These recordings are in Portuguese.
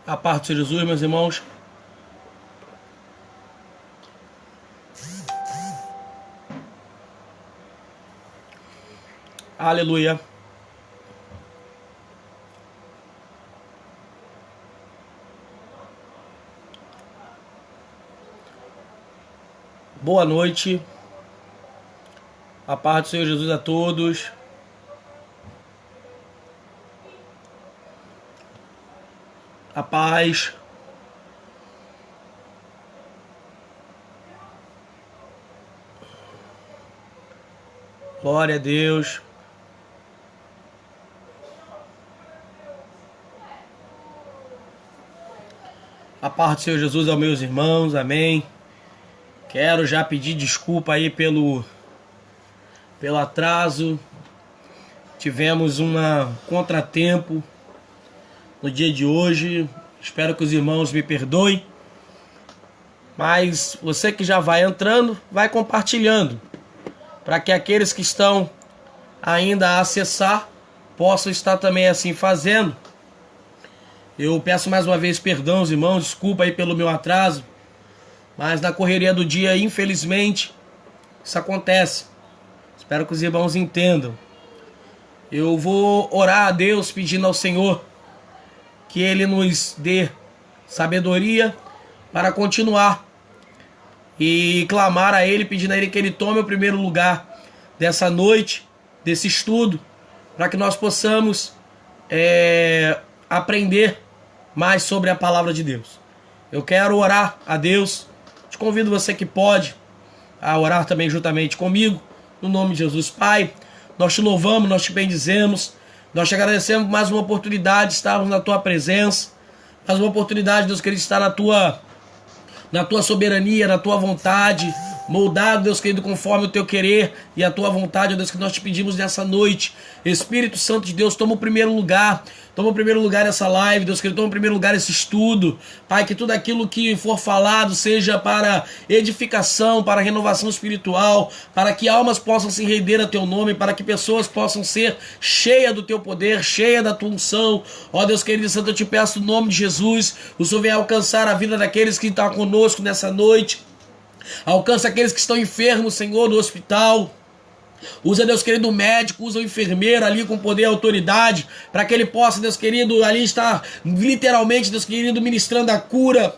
A paz do Senhor Jesus, meus irmãos. Aleluia. Boa noite. A paz do Senhor Jesus a todos. A paz. Glória a Deus. A paz do Senhor Jesus aos meus irmãos, amém. Quero já pedir desculpa aí pelo atraso. Tivemos um contratempo no dia de hoje. Espero que os irmãos me perdoem. Mas você que já vai entrando, vai compartilhando, para que aqueles que estão ainda a acessar possam estar também assim fazendo. Eu peço mais uma vez perdão, os irmãos, desculpa aí pelo meu atraso, mas na correria do dia, infelizmente, isso acontece. Espero que os irmãos entendam. Eu vou orar a Deus pedindo ao Senhor que Ele nos dê sabedoria para continuar e clamar a Ele, pedindo a Ele que Ele tome o primeiro lugar dessa noite, desse estudo, para que nós possamos aprender mais sobre a palavra de Deus. Eu quero orar a Deus. Te convido, você que pode, a orar também juntamente comigo, no nome de Jesus. Pai, nós te louvamos, nós te bendizemos, nós te agradecemos por mais uma oportunidade de estarmos na tua presença, mais uma oportunidade, Deus querido, de estar na tua soberania, na tua vontade, moldado, Deus querido, conforme o teu querer e a tua vontade, ó Deus, que nós te pedimos nessa noite. Espírito Santo de Deus, toma o primeiro lugar. Toma o primeiro lugar essa live, Deus querido, toma o primeiro lugar esse estudo. Pai, que tudo aquilo que for falado seja para edificação, para renovação espiritual, para que almas possam se render a teu nome, para que pessoas possam ser cheias do teu poder, cheias da tua unção. Ó Deus querido e santo, eu te peço no nome de Jesus, o Senhor venha alcançar a vida daqueles que estão conosco nessa noite. Alcança aqueles que estão enfermos, Senhor, no hospital. Usa, Deus querido, o médico, usa o enfermeiro ali com poder e autoridade, para que ele possa, Deus querido, ali estar literalmente, Deus querido, ministrando a cura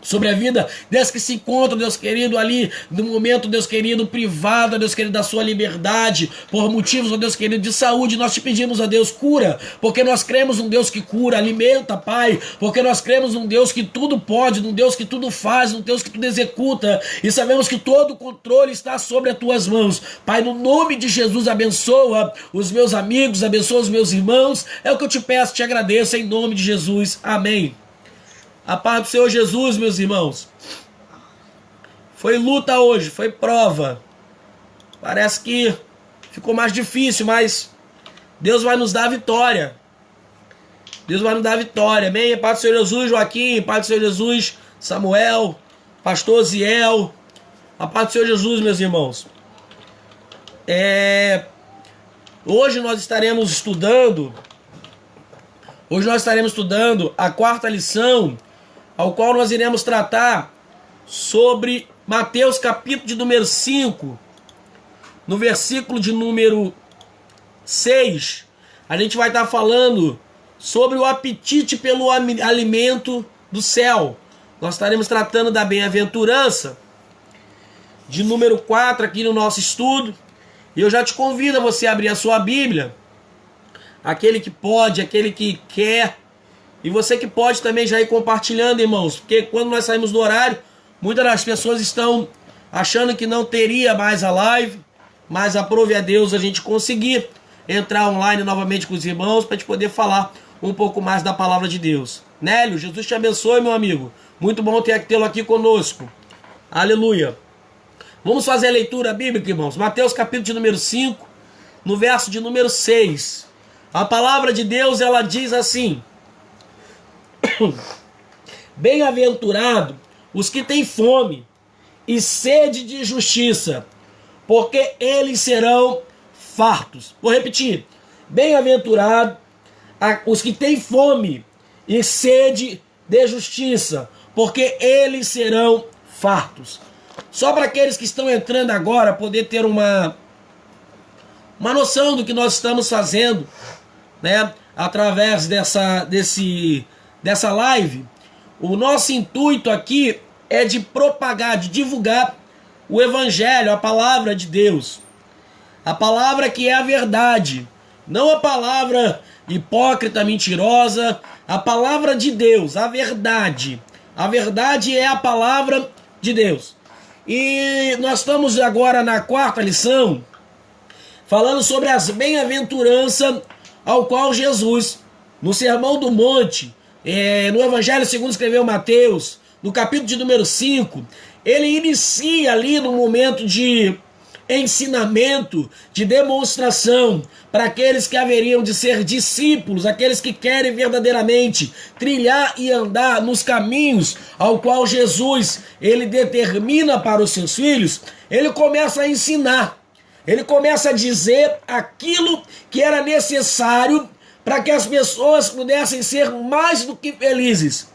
sobre a vida desses que se encontram, Deus querido, ali no momento, Deus querido, privado, Deus querido, da sua liberdade, por motivos, ó Deus querido, de saúde. Nós te pedimos, ó Deus, cura, porque nós cremos num Deus que cura, alimenta, Pai, porque nós cremos num Deus que tudo pode, num Deus que tudo faz, num Deus que tudo executa, e sabemos que todo o controle está sobre as tuas mãos. Pai, no nome de Jesus, abençoa os meus amigos, abençoa os meus irmãos, é o que eu te peço, te agradeço, em nome de Jesus, amém. A paz do Senhor Jesus, meus irmãos. Foi luta hoje, foi prova. Parece que ficou mais difícil, mas Deus vai nos dar a vitória. Deus vai nos dar a vitória. Amém? A paz do Senhor Jesus, Joaquim. A paz do Senhor Jesus, Samuel. Pastor Ziel. A paz do Senhor Jesus, meus irmãos. Hoje nós estaremos estudando. A quarta lição, ao qual nós iremos tratar sobre Mateus capítulo de número 5, no versículo de número 6, a gente vai estar falando sobre o apetite pelo alimento do céu. Nós estaremos tratando da bem-aventurança, de número 4 aqui no nosso estudo, e eu já te convido a você abrir a sua Bíblia, aquele que pode, aquele que quer. E você que pode também já ir compartilhando, irmãos. Porque quando nós saímos do horário, muitas das pessoas estão achando que não teria mais a live. Mas aprove a Deus a gente conseguir entrar online novamente com os irmãos para a gente poder falar um pouco mais da palavra de Deus. Nélio, Jesus te abençoe, meu amigo. Muito bom tê-lo aqui conosco. Aleluia. Vamos fazer a leitura bíblica, irmãos. Mateus capítulo de número 5, no verso de número 6. A palavra de Deus, ela diz assim: bem-aventurado os que têm fome e sede de justiça, porque eles serão fartos. Vou repetir: bem-aventurado os que têm fome e sede de justiça, porque eles serão fartos. Só para aqueles que estão entrando agora poder ter uma noção do que nós estamos fazendo, né, através dessa live. O nosso intuito aqui é de propagar, de divulgar o Evangelho, a palavra de Deus. A palavra que é a verdade, não a palavra hipócrita, mentirosa, a palavra de Deus, a verdade. A verdade é a palavra de Deus. E nós estamos agora na quarta lição, falando sobre as bem-aventuranças ao qual Jesus, no Sermão do Monte, no Evangelho segundo escreveu Mateus, no capítulo de número 5, ele inicia ali no momento de ensinamento, de demonstração para aqueles que haveriam de ser discípulos, aqueles que querem verdadeiramente trilhar e andar nos caminhos ao qual Jesus ele determina para os seus filhos. Ele começa a ensinar, ele começa a dizer aquilo que era necessário para que as pessoas pudessem ser mais do que felizes.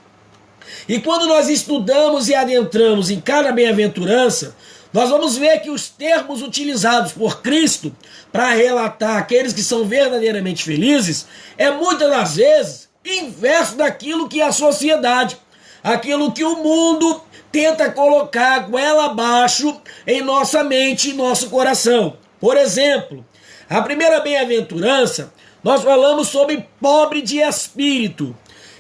E quando nós estudamos e adentramos em cada bem-aventurança, nós vamos ver que os termos utilizados por Cristo para relatar aqueles que são verdadeiramente felizes é muitas das vezes inverso daquilo que é a sociedade, aquilo que o mundo tenta colocar goela abaixo em nossa mente e nosso coração. Por exemplo, a primeira bem-aventurança, nós falamos sobre pobre de espírito.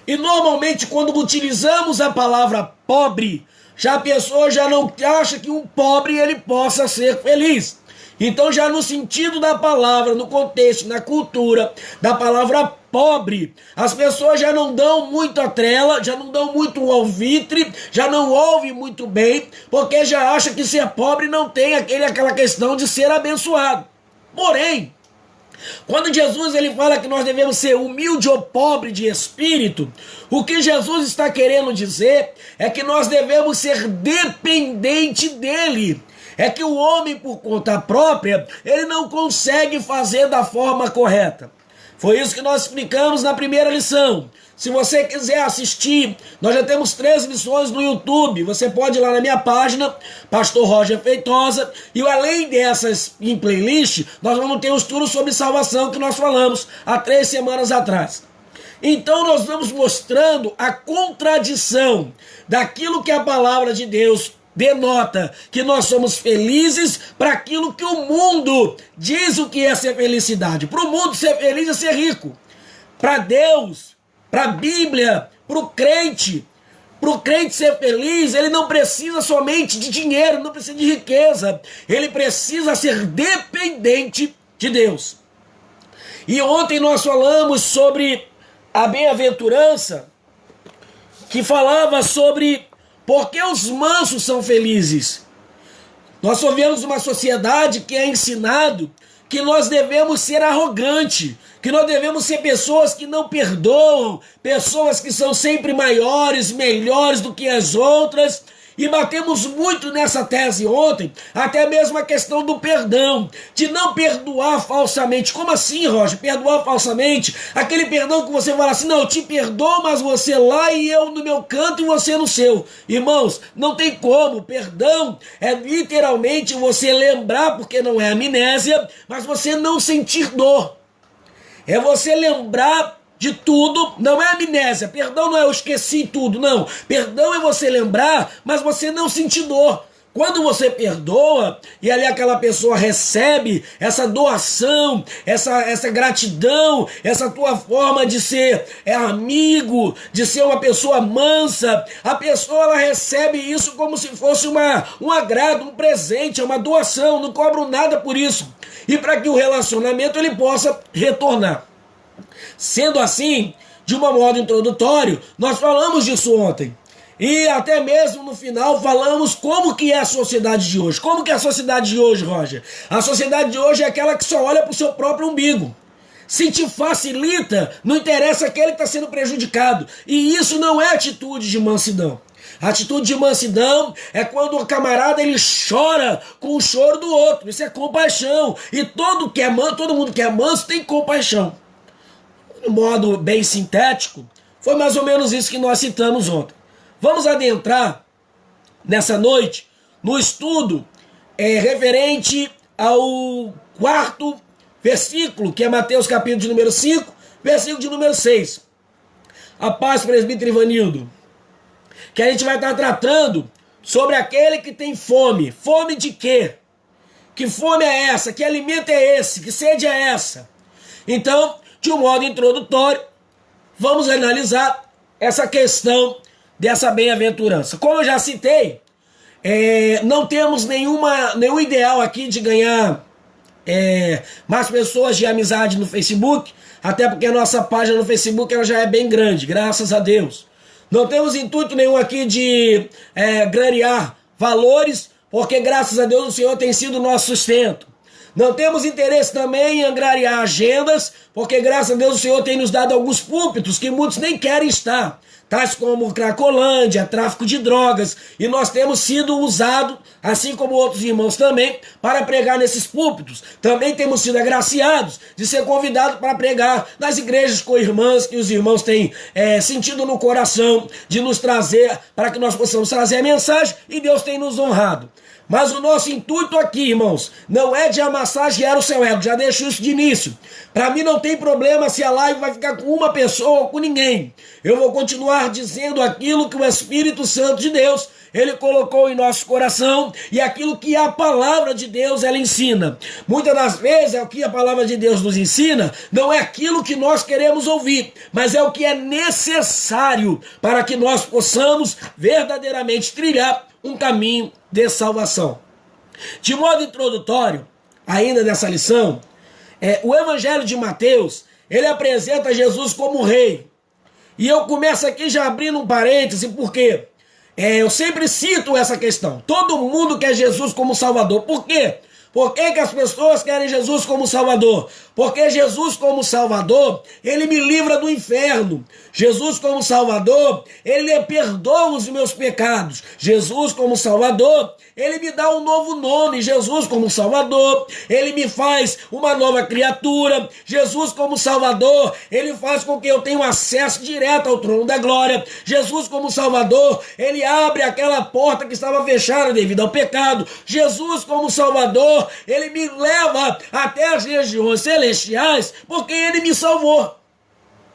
E normalmente quando utilizamos a palavra pobre, já a pessoa já não acha que um pobre ele possa ser feliz. Então já no sentido da palavra, no contexto, na cultura da palavra pobre, as pessoas já não dão muito a trela, já não dão muito alvitre, já não ouvem muito bem, porque já acha que ser pobre não tem aquela questão de ser abençoado. Porém, quando Jesus ele fala que nós devemos ser humilde ou pobre de espírito, o que Jesus está querendo dizer é que nós devemos ser dependente dele. É que o homem, por conta própria, ele não consegue fazer da forma correta. Foi isso que nós explicamos na primeira lição. Se você quiser assistir, nós já temos 3 lições no YouTube. Você pode ir lá na minha página, Pastor Roger Feitosa. E além dessas em playlist, nós vamos ter um estudo sobre salvação que nós falamos há 3 semanas atrás. Então nós vamos mostrando a contradição daquilo que a palavra de Deus denota, que nós somos felizes para aquilo que o mundo diz o que é ser felicidade. Para o mundo ser feliz é ser rico. Para Deus, para a Bíblia, para o crente ser feliz, ele não precisa somente de dinheiro, não precisa de riqueza, ele precisa ser dependente de Deus. E ontem nós falamos sobre a bem-aventurança, que falava sobre por que os mansos são felizes. Nós vivemos uma sociedade que é ensinado que nós devemos ser arrogantes, que nós devemos ser pessoas que não perdoam, pessoas que são sempre maiores, melhores do que as outras. E batemos muito nessa tese ontem, até mesmo a questão do perdão, de não perdoar falsamente. Como assim, Roger? Perdoar falsamente? Aquele perdão que você fala assim, não, eu te perdoo, mas você lá e eu no meu canto e você no seu. Irmãos, não tem como. Perdão é literalmente você lembrar, porque não é amnésia, mas você não sentir dor. É você lembrar de tudo, não é amnésia. Perdão não é eu esqueci tudo, não. Perdão é você lembrar, mas você não sentir dor. Quando você perdoa, e ali aquela pessoa recebe essa doação, essa gratidão, essa tua forma de ser amigo, de ser uma pessoa mansa, a pessoa ela recebe isso como se fosse um agrado, um presente, uma doação, não cobro nada por isso. E para que o relacionamento ele possa retornar. Sendo assim, de uma modo introdutório, nós falamos disso ontem. E até mesmo no final falamos como que é a sociedade de hoje. Como que é a sociedade de hoje, Roger? A sociedade de hoje é aquela que só olha para o seu próprio umbigo. Se te facilita, não interessa aquele que está sendo prejudicado. E isso não é atitude de mansidão. A atitude de mansidão é quando o camarada ele chora com o choro do outro. Isso é compaixão. E todo mundo que é manso tem compaixão. De modo bem sintético, Foi mais ou menos isso que nós citamos ontem. Vamos adentrar nessa noite no estudo referente ao quarto versículo, que é Mateus capítulo de número 5, versículo de número 6. A paz, presbítero Ivanildo, que a gente vai estar tratando sobre aquele que tem fome. Fome de quê? Que fome é essa? Que alimento é esse? Que sede é essa? Então, de um modo introdutório, vamos analisar essa questão dessa bem-aventurança. Como eu já citei, não temos nenhum ideal aqui de ganhar mais pessoas de amizade no Facebook, até porque a nossa página no Facebook ela já é bem grande, graças a Deus. Não temos intuito nenhum aqui de grandear valores, porque graças a Deus o Senhor tem sido o nosso sustento. Não temos interesse também em angariar agendas, porque graças a Deus o Senhor tem nos dado alguns púlpitos que muitos nem querem estar, tais como Cracolândia, tráfico de drogas, e nós temos sido usados, assim como outros irmãos também, para pregar nesses púlpitos. Também temos sido agraciados de ser convidados para pregar nas igrejas com irmãs, que os irmãos têm sentido no coração de nos trazer, para que nós possamos trazer a mensagem, e Deus tem nos honrado. Mas o nosso intuito aqui, irmãos, não é de amassagear o seu ego, já deixo isso de início. Para mim não tem problema se a live vai ficar com uma pessoa ou com ninguém. Eu vou continuar dizendo aquilo que o Espírito Santo de Deus, ele colocou em nosso coração, e aquilo que a palavra de Deus, ela ensina. Muitas das vezes, o que a palavra de Deus nos ensina, não é aquilo que nós queremos ouvir, mas é o que é necessário para que nós possamos verdadeiramente trilhar um caminho de salvação. De modo introdutório, ainda nessa lição, o Evangelho de Mateus, ele apresenta Jesus como rei. E eu começo aqui já abrindo um parêntese, porque eu sempre cito essa questão. Todo mundo quer Jesus como Salvador. Por quê? Por que as pessoas querem Jesus como Salvador? Porque Jesus como Salvador, ele me livra do inferno. Jesus como Salvador, ele perdoa os meus pecados. Jesus como Salvador, ele me dá um novo nome. Jesus como Salvador, ele me faz uma nova criatura. Jesus como Salvador, ele faz com que eu tenha um acesso direto ao trono da glória. Jesus como Salvador, ele abre aquela porta que estava fechada devido ao pecado. Jesus como Salvador, ele me leva até as regiões celestiais, porque ele me salvou.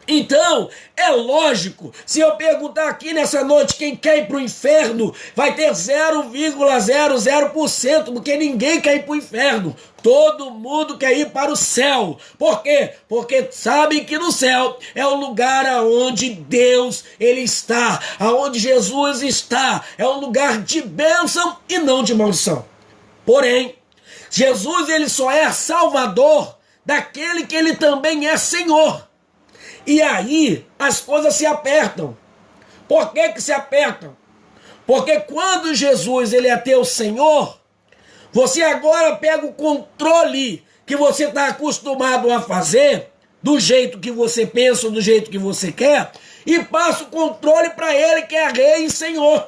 Então, é lógico, se eu perguntar aqui nessa noite quem quer ir para o inferno, vai ter 0,00%, porque ninguém quer ir para o inferno. Todo mundo quer ir para o céu. Por quê? Porque sabem que no céu é o lugar aonde Deus ele está, aonde Jesus está. É um lugar de bênção e não de maldição. Porém, Jesus ele só é Salvador daquele que ele também é Senhor. E aí as coisas se apertam. Por que se apertam? Porque quando Jesus ele é teu Senhor, você agora pega o controle que você está acostumado a fazer, do jeito que você pensa, do jeito que você quer, e passa o controle para ele que é Rei e Senhor.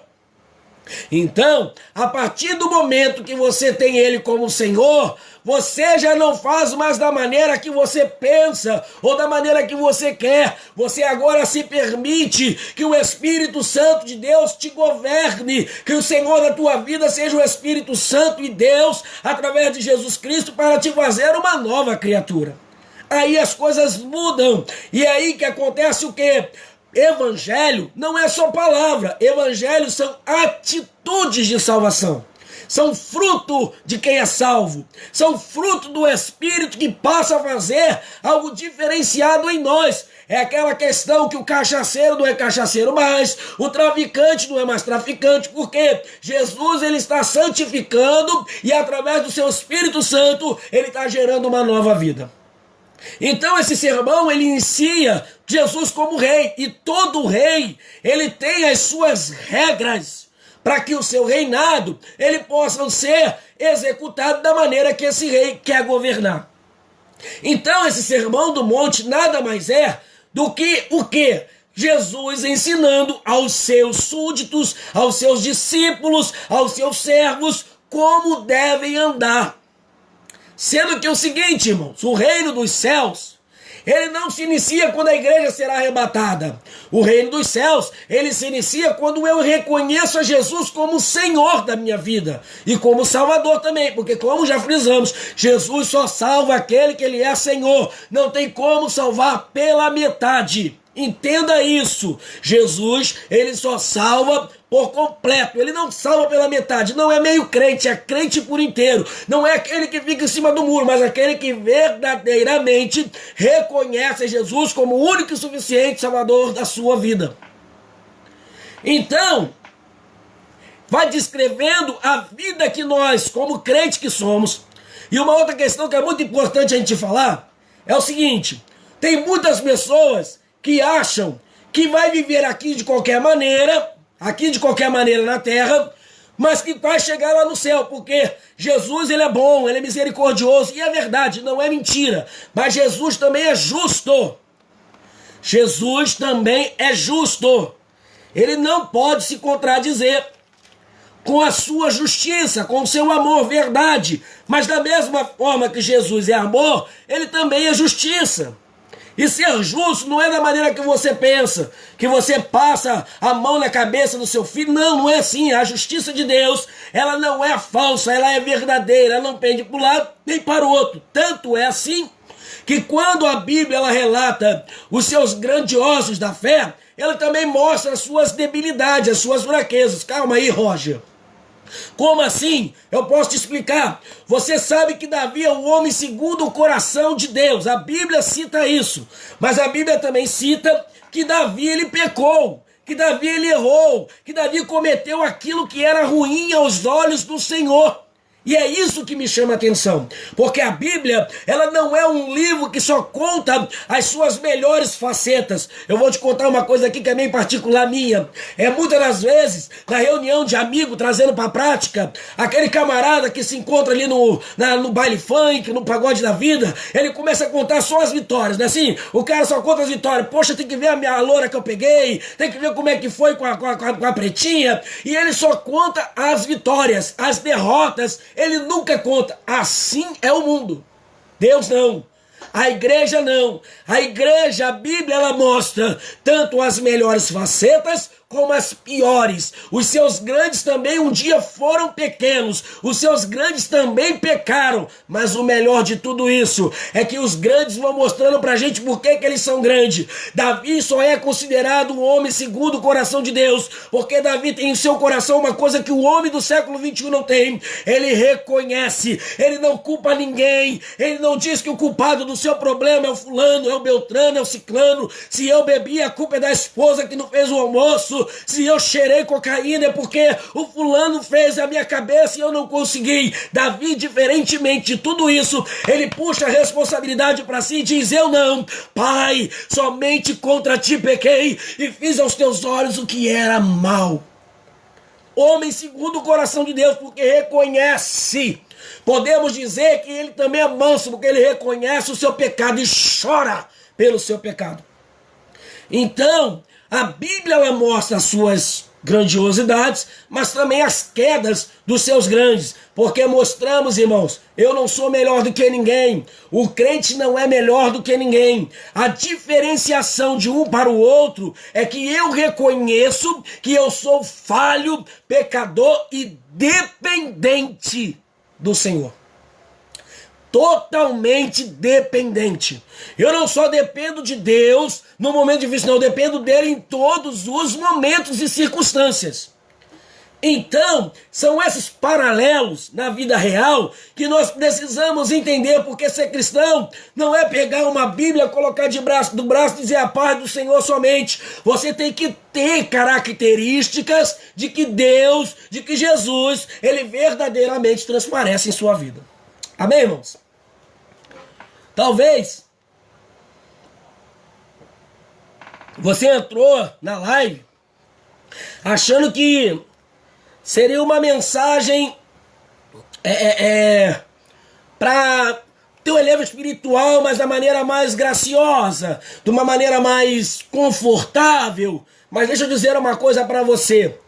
Então, a partir do momento que você tem ele como Senhor, você já não faz mais da maneira que você pensa ou da maneira que você quer. Você agora se permite que o Espírito Santo de Deus te governe, que o Senhor da tua vida seja o Espírito Santo e Deus, através de Jesus Cristo, para te fazer uma nova criatura. Aí as coisas mudam. E é aí que acontece o quê? Evangelho não é só palavra, evangelho são atitudes de salvação, são fruto de quem é salvo, são fruto do Espírito que passa a fazer algo diferenciado em nós. É aquela questão que o cachaceiro não é cachaceiro mais, o traficante não é mais traficante, porque Jesus ele está santificando e através do seu Espírito Santo ele está gerando uma nova vida. Então esse sermão ele inicia Jesus como rei, e todo rei ele tem as suas regras para que o seu reinado ele possa ser executado da maneira que esse rei quer governar. Então esse sermão do monte nada mais é do que o quê? Jesus ensinando aos seus súditos, aos seus discípulos, aos seus servos como devem andar. Sendo que é o seguinte, irmãos, o reino dos céus, ele não se inicia quando a igreja será arrebatada. O reino dos céus, ele se inicia quando eu reconheço a Jesus como Senhor da minha vida e como Salvador também, porque como já frisamos, Jesus só salva aquele que ele é Senhor, não tem como salvar pela metade. Entenda isso, Jesus, ele só salva por completo, ele não salva pela metade, não é meio crente, é crente por inteiro, não é aquele que fica em cima do muro, mas aquele que verdadeiramente reconhece Jesus como o único e suficiente Salvador da sua vida. Então, vai descrevendo a vida que nós, como crente que somos. E uma outra questão que é muito importante a gente falar, é o seguinte, tem muitas pessoas que acham que vai viver aqui de qualquer maneira na terra, mas que vai chegar lá no céu, porque Jesus, ele é bom, ele é misericordioso, e é verdade, não é mentira, mas Jesus também é justo. Jesus também é justo. Ele não pode se contradizer com a sua justiça, com o seu amor, verdade, mas da mesma forma que Jesus é amor, ele também é justiça. E ser justo não é da maneira que você pensa, que você passa a mão na cabeça do seu filho. Não, não é assim. A justiça de Deus, ela não é falsa, ela é verdadeira, ela não pende para um lado nem para o outro. Tanto é assim que quando a Bíblia ela relata os seus grandiosos da fé, ela também mostra as suas debilidades, as suas fraquezas. Calma aí, Roger. Como assim? Eu posso te explicar. Você sabe que Davi é um homem segundo o coração de Deus. A Bíblia cita isso. Mas a Bíblia também cita que Davi ele pecou, que Davi ele errou, que Davi cometeu aquilo que era ruim aos olhos do Senhor. E é isso que me chama a atenção, porque a Bíblia, ela não é um livro que só conta as suas melhores facetas. Eu vou te contar uma coisa aqui que é bem particular minha. Muitas das vezes, na reunião de amigo, trazendo para a prática, aquele camarada que se encontra ali no baile funk, no pagode da vida, ele começa a contar só as vitórias, não é assim? O cara só conta as vitórias. Poxa, tem que ver a minha loura que eu peguei, tem que ver como é que foi com a pretinha, e ele só conta as vitórias, as derrotas. Ele nunca conta. Assim é o mundo. Deus não. A igreja não. A igreja, a Bíblia, ela mostra tanto as melhores facetas como as piores. Os seus grandes também um dia foram pequenos. Os seus grandes também pecaram. Mas o melhor de tudo isso é que os grandes vão mostrando pra gente por que eles são grandes. Davi só é considerado um homem segundo o coração de Deus, porque Davi tem em seu coração uma coisa que o homem do século 21 não tem. Ele reconhece, ele não culpa ninguém, ele não diz que o culpado do seu problema é o fulano, é o beltrano, é o ciclano. Se eu bebi, a culpa é da esposa que não fez o almoço. Se eu cheirei cocaína é porque o fulano fez a minha cabeça e eu não consegui. Davi, diferentemente de tudo isso, ele puxa a responsabilidade para si e diz: eu não, Pai, somente contra ti pequei e fiz aos teus olhos o que era mal. Homem segundo o coração de Deus, porque reconhece. Podemos dizer que ele também é manso, porque ele reconhece o seu pecado e chora pelo seu pecado. Então, a Bíblia ela mostra as suas grandiosidades, mas também as quedas dos seus grandes, porque mostramos, irmãos, eu não sou melhor do que ninguém, o crente não é melhor do que ninguém. A diferenciação de um para o outro é que eu reconheço que eu sou falho, pecador e dependente do Senhor. Totalmente dependente. Eu não só dependo de Deus no momento difícil, não, eu dependo dele em todos os momentos e circunstâncias. Então, são esses paralelos na vida real que nós precisamos entender, porque ser cristão não é pegar uma Bíblia, colocar do braço e dizer a paz do Senhor somente. Você tem que ter características de que Deus, de que Jesus, ele verdadeiramente transparece em sua vida. Amém, irmãos? Talvez você entrou na live achando que seria uma mensagem para teu elevador espiritual, mas da maneira mais graciosa, de uma maneira mais confortável. Mas deixa eu dizer uma coisa para você.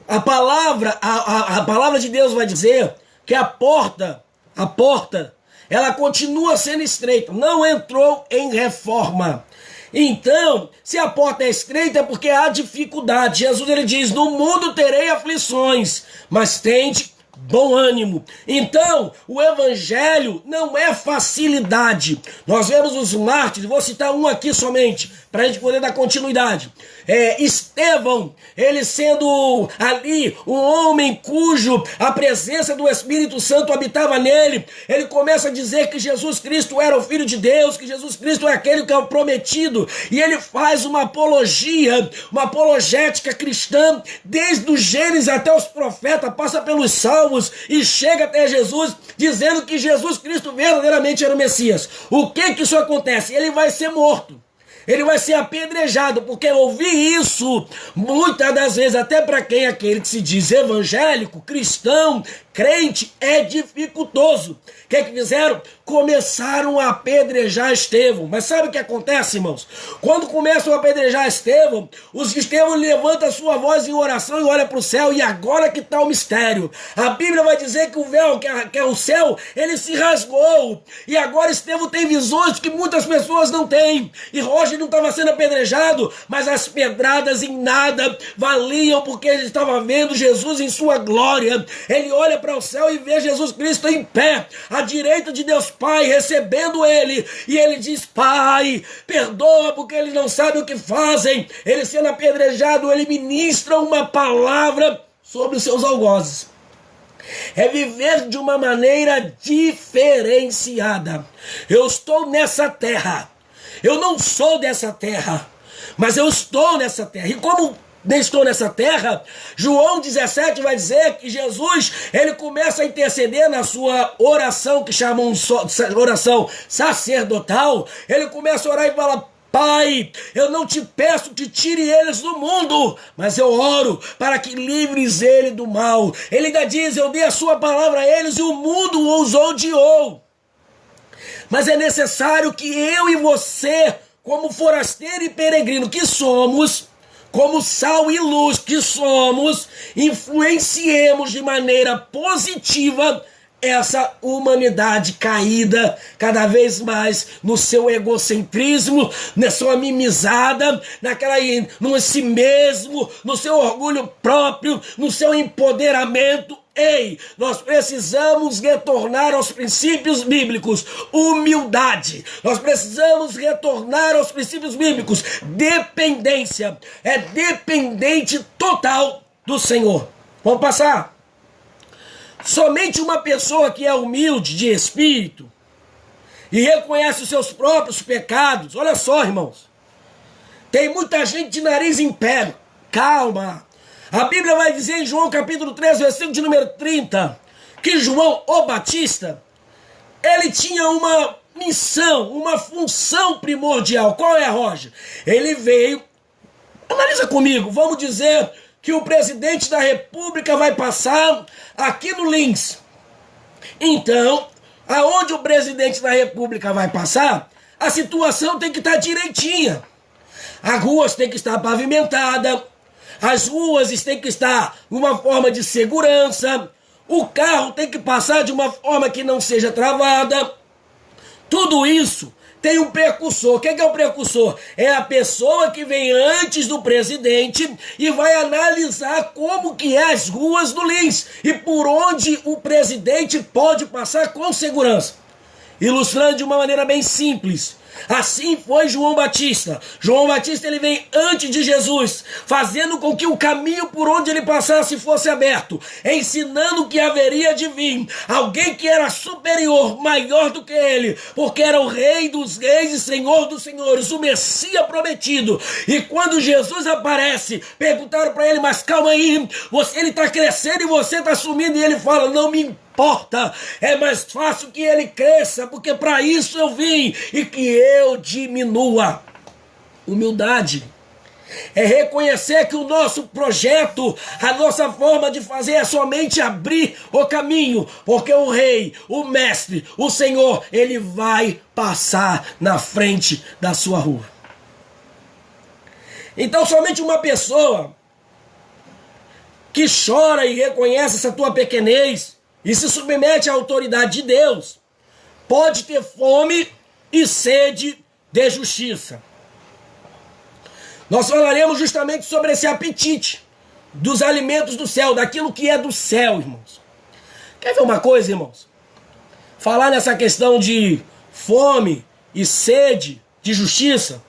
A palavra de Deus vai dizer que a porta, ela continua sendo estreita, não entrou em reforma. Então, se a porta é estreita é porque há dificuldade. Jesus ele diz, no mundo terei aflições, mas tende bom ânimo. Então, o evangelho não é facilidade. Nós vemos os mártires, vou citar um aqui somente, para a gente poder dar continuidade. Estevão, ele sendo ali um homem cujo a presença do Espírito Santo habitava nele, ele começa a dizer que Jesus Cristo era o Filho de Deus, que Jesus Cristo é aquele que é o prometido, e ele faz uma apologia, uma apologética cristã, desde o Gênesis até os profetas, passa pelos Salmos e chega até Jesus, dizendo que Jesus Cristo verdadeiramente era o Messias. O que isso acontece? Ele vai ser morto. Ele vai ser apedrejado, porque ouvir isso, muitas das vezes, até para quem é aquele que se diz evangélico, cristão, crente, é dificultoso. O que fizeram? Começaram a apedrejar Estevão. Mas sabe o que acontece, irmãos? Quando começam a apedrejar Estevão, Estevão levanta a sua voz em oração e olha para o céu, e agora que está o mistério. A Bíblia vai dizer que o véu, que é o céu, ele se rasgou. E agora Estevão tem visões que muitas pessoas não têm. E Roger não estava sendo apedrejado, mas as pedradas em nada valiam, porque ele estava vendo Jesus em sua glória. Ele olha para o céu e vê Jesus Cristo em pé, à direita de Deus Pai, recebendo ele, e ele diz, Pai, perdoa porque eles não sabem o que fazem. Ele sendo apedrejado, ele ministra uma palavra sobre os seus algozes. É viver de uma maneira diferenciada. Eu estou nessa terra, eu não sou dessa terra, mas eu estou nessa terra, e como estou nessa terra, João 17 vai dizer que Jesus, ele começa a interceder na sua oração, que chamam oração sacerdotal. Ele começa a orar e fala, Pai, eu não te peço que tire eles do mundo, mas eu oro para que livres ele do mal. Ele ainda diz, eu dei a sua palavra a eles e o mundo os odiou. Mas é necessário que eu e você, como forasteiro e peregrino que somos, como sal e luz que somos, influenciemos de maneira positiva essa humanidade caída cada vez mais no seu egocentrismo, na sua mimizada, no si mesmo, no seu orgulho próprio, no seu empoderamento. Ei, nós precisamos retornar aos princípios bíblicos. Humildade. Nós precisamos retornar aos princípios bíblicos. Dependência. É dependente total do Senhor. Vamos passar. Somente uma pessoa que é humilde de espírito e reconhece os seus próprios pecados. Olha só, irmãos. Tem muita gente de nariz em pé. Calma. A Bíblia vai dizer em João capítulo 3, versículo de número 30, que João, o Batista, ele tinha uma missão, uma função primordial. Qual é, Roger? Ele veio, analisa comigo, vamos dizer que o presidente da República vai passar aqui no Lins. Então, aonde o presidente da República vai passar, a situação tem que estar direitinha. As ruas têm que estar pavimentadas, as ruas têm que estar de uma forma de segurança, o carro tem que passar de uma forma que não seja travada. Tudo isso tem um precursor. O que é o precursor? É a pessoa que vem antes do presidente e vai analisar como que é as ruas do Lins e por onde o presidente pode passar com segurança. Ilustrando de uma maneira bem simples. Assim foi João Batista. João Batista ele vem antes de Jesus, fazendo com que o caminho por onde ele passasse fosse aberto, ensinando que haveria de vir alguém que era superior, maior do que ele, porque era o Rei dos Reis e Senhor dos Senhores, o Messias prometido. E quando Jesus aparece, perguntaram para ele, mas calma aí, ele está crescendo e você está sumindo, e ele fala, não me importa, é mais fácil que ele cresça, porque para isso eu vim e que eu diminua. Humildade é reconhecer que o nosso projeto, a nossa forma de fazer é somente abrir o caminho, porque o Rei, o Mestre, o Senhor, ele vai passar na frente da sua rua. Então somente uma pessoa que chora e reconhece essa tua pequenez e se submete à autoridade de Deus, pode ter fome e sede de justiça. Nós falaremos justamente sobre esse apetite dos alimentos do céu, daquilo que é do céu, irmãos. Quer ver uma coisa, irmãos? Falar nessa questão de fome e sede de justiça.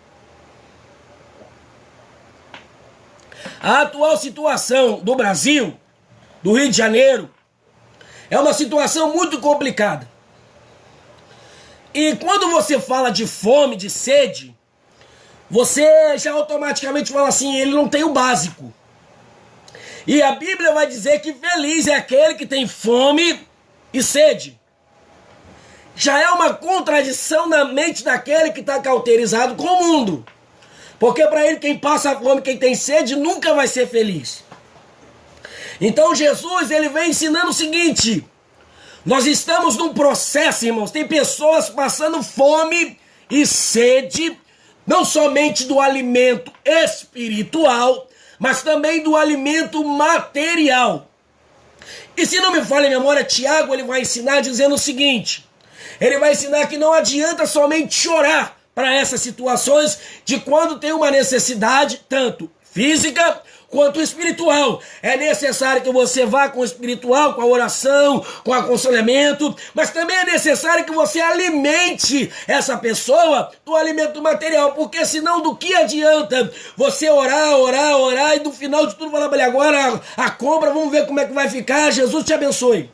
A atual situação do Brasil, do Rio de Janeiro, é uma situação muito complicada. E quando você fala de fome, de sede, você já automaticamente fala assim, ele não tem o básico. E a Bíblia vai dizer que feliz é aquele que tem fome e sede. Já é uma contradição na mente daquele que está cauterizado com o mundo. Porque para ele quem passa fome, quem tem sede, nunca vai ser feliz. Então Jesus, ele vem ensinando o seguinte: nós estamos num processo, irmãos, tem pessoas passando fome e sede, não somente do alimento espiritual, mas também do alimento material. E se não me falha a memória, Tiago, ele vai ensinar dizendo o seguinte: ele vai ensinar que não adianta somente chorar para essas situações de quando tem uma necessidade, tanto física quanto espiritual. É necessário que você vá com o espiritual, com a oração, com o aconselhamento, mas também é necessário que você alimente essa pessoa do alimento material, porque senão do que adianta você orar e no final de tudo falar para ele agora a compra, vamos ver como é que vai ficar, Jesus te abençoe.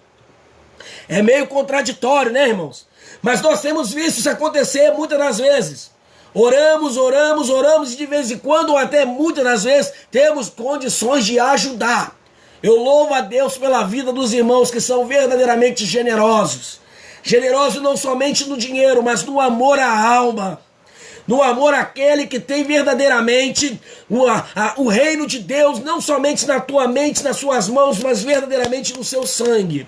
É meio contraditório, né, irmãos? Mas nós temos visto isso acontecer muitas das vezes. Oramos e de vez em quando, ou até muitas das vezes, temos condições de ajudar. Eu louvo a Deus pela vida dos irmãos que são verdadeiramente generosos. Generosos não somente no dinheiro, mas no amor à alma. No amor àquele que tem verdadeiramente o reino de Deus, não somente na tua mente, nas suas mãos, mas verdadeiramente no seu sangue.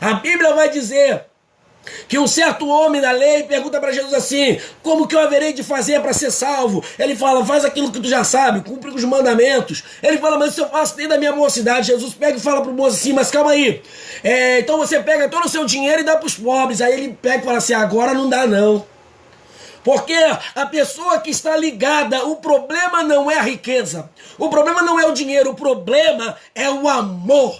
A Bíblia vai dizer que um certo homem da lei pergunta para Jesus assim: como que eu haverei de fazer para ser salvo? Ele fala: faz aquilo que tu já sabe, cumpre os mandamentos. Ele fala: mas se eu faço desde a minha mocidade. Jesus pega e fala para o moço assim: mas calma aí, então você pega todo o seu dinheiro e dá para os pobres. Aí ele pega e fala assim: agora não dá não. Porque a pessoa que está ligada, o problema não é a riqueza, o problema não é o dinheiro, o problema é o amor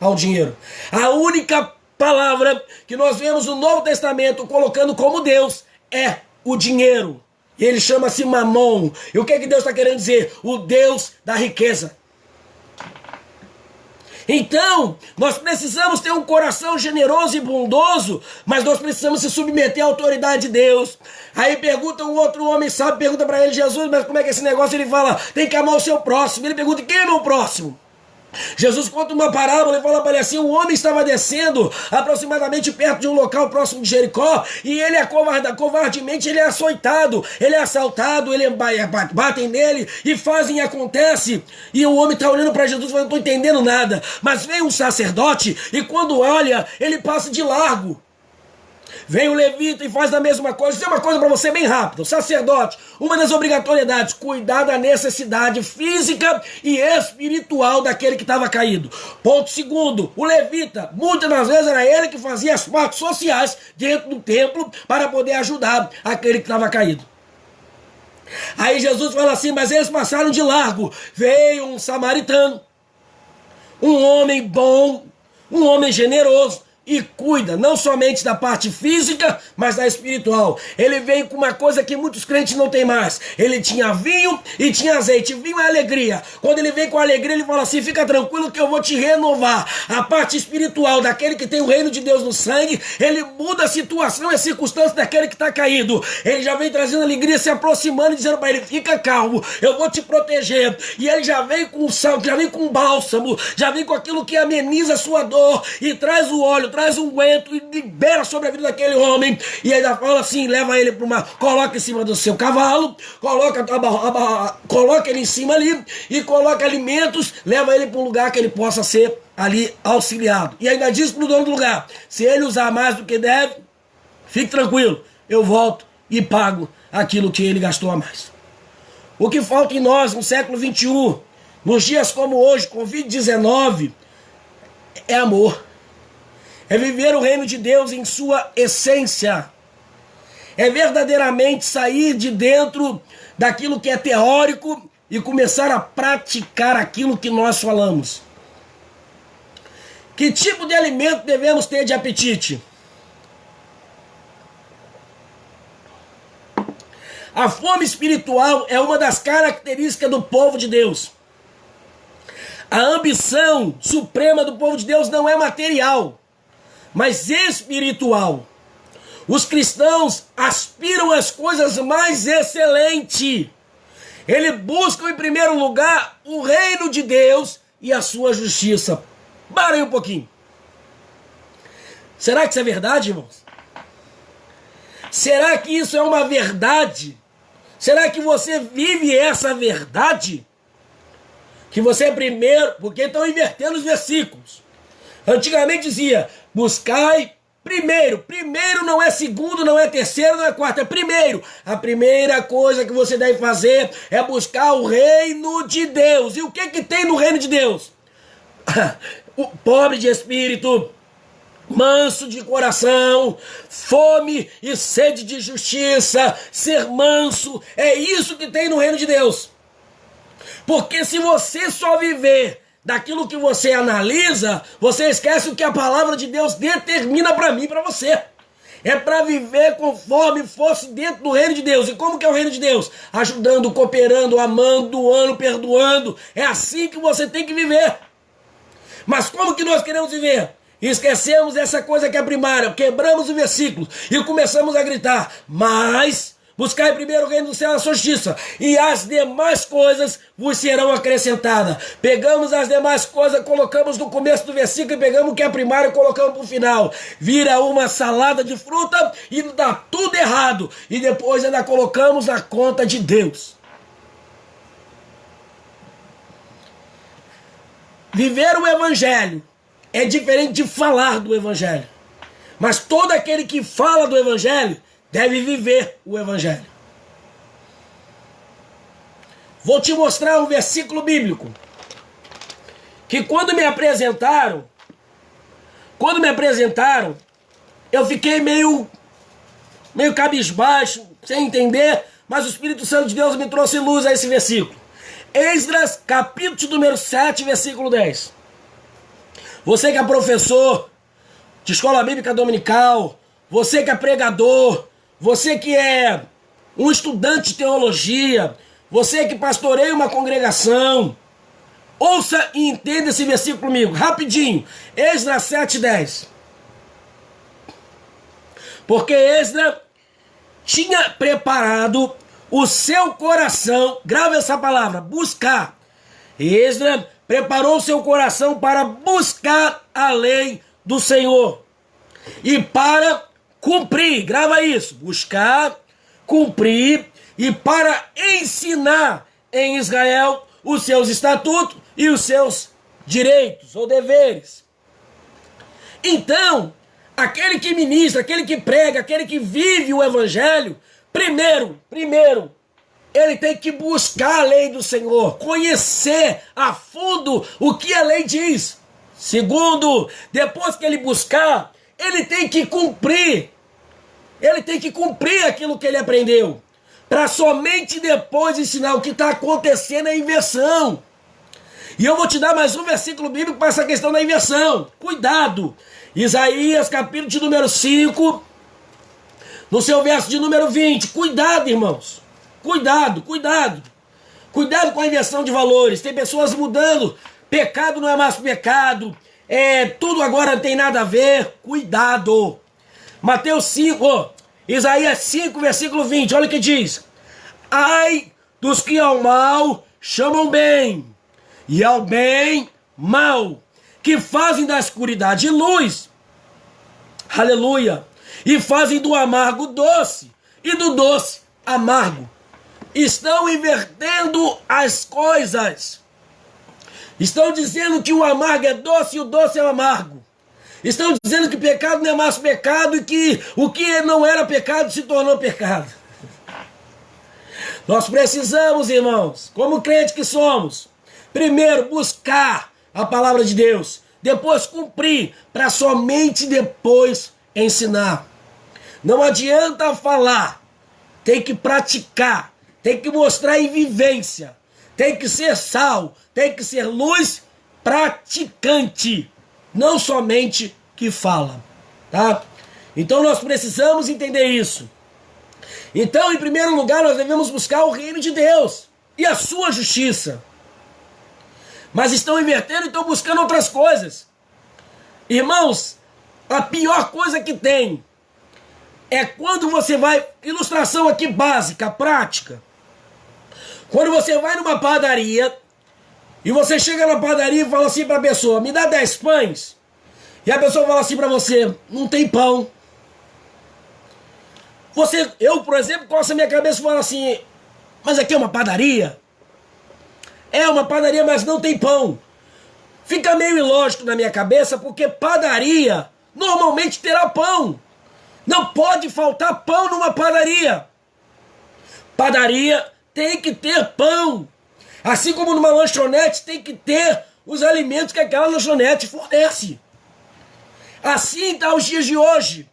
ao dinheiro. A única palavra que nós vemos no Novo Testamento colocando como Deus é o dinheiro. E ele chama-se Mamon. E o que Deus está querendo dizer? O Deus da riqueza. Então, nós precisamos ter um coração generoso e bondoso, mas nós precisamos se submeter à autoridade de Deus. Aí pergunta um outro homem sábio, pergunta para ele: Jesus, mas como é que é esse negócio? Ele fala: tem que amar o seu próximo. Ele pergunta: quem é meu próximo? Jesus conta uma parábola e fala para ele assim: um homem estava descendo aproximadamente perto de um local próximo de Jericó, e ele covardemente ele é açoitado, ele é assaltado, ele batem nele e fazem e acontece. E o homem está olhando para Jesus e fala: não estou entendendo nada. Mas vem um sacerdote e quando olha, ele passa de largo. Vem o levita e faz a mesma coisa. Isso é uma coisa para você bem rápida. O sacerdote, uma das obrigatoriedades, cuidar da necessidade física e espiritual daquele que estava caído. Ponto segundo, o levita, muitas das vezes era ele que fazia as partes sociais dentro do templo para poder ajudar aquele que estava caído. Aí Jesus fala assim: mas eles passaram de largo. Veio um samaritano, um homem bom, um homem generoso, e cuida não somente da parte física, mas da espiritual. Ele veio com uma coisa que muitos crentes não têm mais. Ele tinha vinho e tinha azeite. Vinho é alegria. Quando ele vem com alegria, ele fala assim: fica tranquilo que eu vou te renovar. A parte espiritual daquele que tem o reino de Deus no sangue, ele muda a situação e a circunstância daquele que está caído. Ele já vem trazendo alegria, se aproximando e dizendo para ele: fica calmo, eu vou te proteger. E ele já vem com sal, já vem com bálsamo, já vem com aquilo que ameniza a sua dor e traz o óleo, traz um unguento e libera sobre a vida daquele homem. E ainda fala assim: leva ele para uma, coloca em cima do seu cavalo, coloca ele em cima ali e coloca alimentos, leva ele para um lugar que ele possa ser ali auxiliado. E ainda diz para o dono do lugar: se ele usar mais do que deve, fique tranquilo, eu volto e pago aquilo que ele gastou a mais. O que falta em nós no século 21, nos dias como hoje, Covid-19, é amor. é viver o reino de Deus em sua essência. É verdadeiramente sair de dentro daquilo que é teórico e começar a praticar aquilo que nós falamos. Que tipo de alimento devemos ter de apetite? A fome espiritual é uma das características do povo de Deus. A ambição suprema do povo de Deus não é material, mas espiritual. Os cristãos aspiram às coisas mais excelentes. Eles buscam em primeiro lugar o reino de Deus e a sua justiça. Parem um pouquinho. Será que isso é verdade, irmãos? Será que isso é uma verdade? Será que você vive essa verdade? Que você é primeiro, porque estão invertendo os versículos. Antigamente dizia, buscai primeiro. Primeiro não é segundo, não é terceiro, não é quarto, é primeiro. A primeira coisa que você deve fazer é buscar o reino de Deus. E o que que tem no reino de Deus? O pobre de espírito, manso de coração, fome e sede de justiça, ser manso, é isso que tem no reino de Deus. Porque se você só viver daquilo que você analisa, você esquece o que a palavra de Deus determina para mim e para você. É para viver conforme fosse dentro do reino de Deus. E como que é o reino de Deus? Ajudando, cooperando, amando, doando, perdoando. É assim que você tem que viver. Mas como que nós queremos viver? Esquecemos essa coisa que é primária, quebramos o versículo e começamos a gritar, mas buscai primeiro o reino do céu e a sua justiça, e as demais coisas vos serão acrescentadas. Pegamos as demais coisas, colocamos no começo do versículo e pegamos o que é primário e colocamos para o final. Vira uma salada de fruta e dá tudo errado. E depois ainda colocamos na conta de Deus. Viver o evangelho é diferente de falar do evangelho. Mas todo aquele que fala do evangelho deve viver o evangelho. Vou te mostrar um versículo bíblico que quando me apresentaram, eu fiquei meio cabisbaixo, sem entender, mas o Espírito Santo de Deus me trouxe luz a esse versículo. Esdras, capítulo número 7, versículo 10. Você que é professor de escola bíblica dominical, você que é pregador, você que é um estudante de teologia, você que pastoreia uma congregação, ouça e entenda esse versículo comigo, rapidinho. Esdras 7:10. Porque Esdras tinha preparado o seu coração, grave essa palavra, buscar. Esdras preparou o seu coração para buscar a lei do Senhor e para cumprir, grava isso, buscar, cumprir e para ensinar em Israel os seus estatutos e os seus direitos ou deveres. Então, aquele que ministra, aquele que prega, aquele que vive o evangelho, primeiro, ele tem que buscar a lei do Senhor, conhecer a fundo o que a lei diz. Segundo, depois que ele buscar, ele tem que cumprir. Ele tem que cumprir aquilo que ele aprendeu, para somente depois ensinar. O que está acontecendo é a inversão. E eu vou te dar mais um versículo bíblico para essa questão da inversão. Cuidado! Isaías, capítulo de número 5, no seu verso de número 20. Cuidado, irmãos. Cuidado com a inversão de valores. Tem pessoas mudando. Pecado não é mais pecado. Tudo agora não tem nada a ver. Cuidado. Mateus 5, Isaías 5, versículo 20. Olha o que diz. Ai dos que ao mal chamam bem, e ao bem mal, que fazem da escuridade luz. Aleluia. E fazem do amargo doce, e do doce amargo. Estão invertendo as coisas. Estão dizendo que o amargo é doce e o doce é amargo. Estão dizendo que pecado não é mais pecado e que o que não era pecado se tornou pecado. Nós precisamos, irmãos, como crente que somos, primeiro buscar a palavra de Deus. depois cumprir, para somente depois ensinar. Não adianta falar, tem que praticar, tem que mostrar em vivência, tem que ser sal, tem que ser luz, praticante, não somente que fala, tá? Então nós precisamos entender isso. Então, em primeiro lugar, nós devemos buscar o reino de Deus e a sua justiça. Mas estão invertendo e estão buscando outras coisas. Irmãos, a pior coisa que tem é quando você vai... Ilustração aqui básica, prática. Quando você vai numa padaria e você chega na padaria e fala assim para a pessoa, me dá 10 pães. E a pessoa fala assim para você, não tem pão. Eu, por exemplo, coço a minha cabeça e falo assim, mas aqui é uma padaria? É uma padaria, mas não tem pão. Fica meio ilógico na minha cabeça, porque padaria normalmente terá pão. Não pode faltar pão numa padaria. Padaria tem que ter pão. Assim como numa lanchonete tem que ter os alimentos que aquela lanchonete fornece. Assim está os dias de hoje.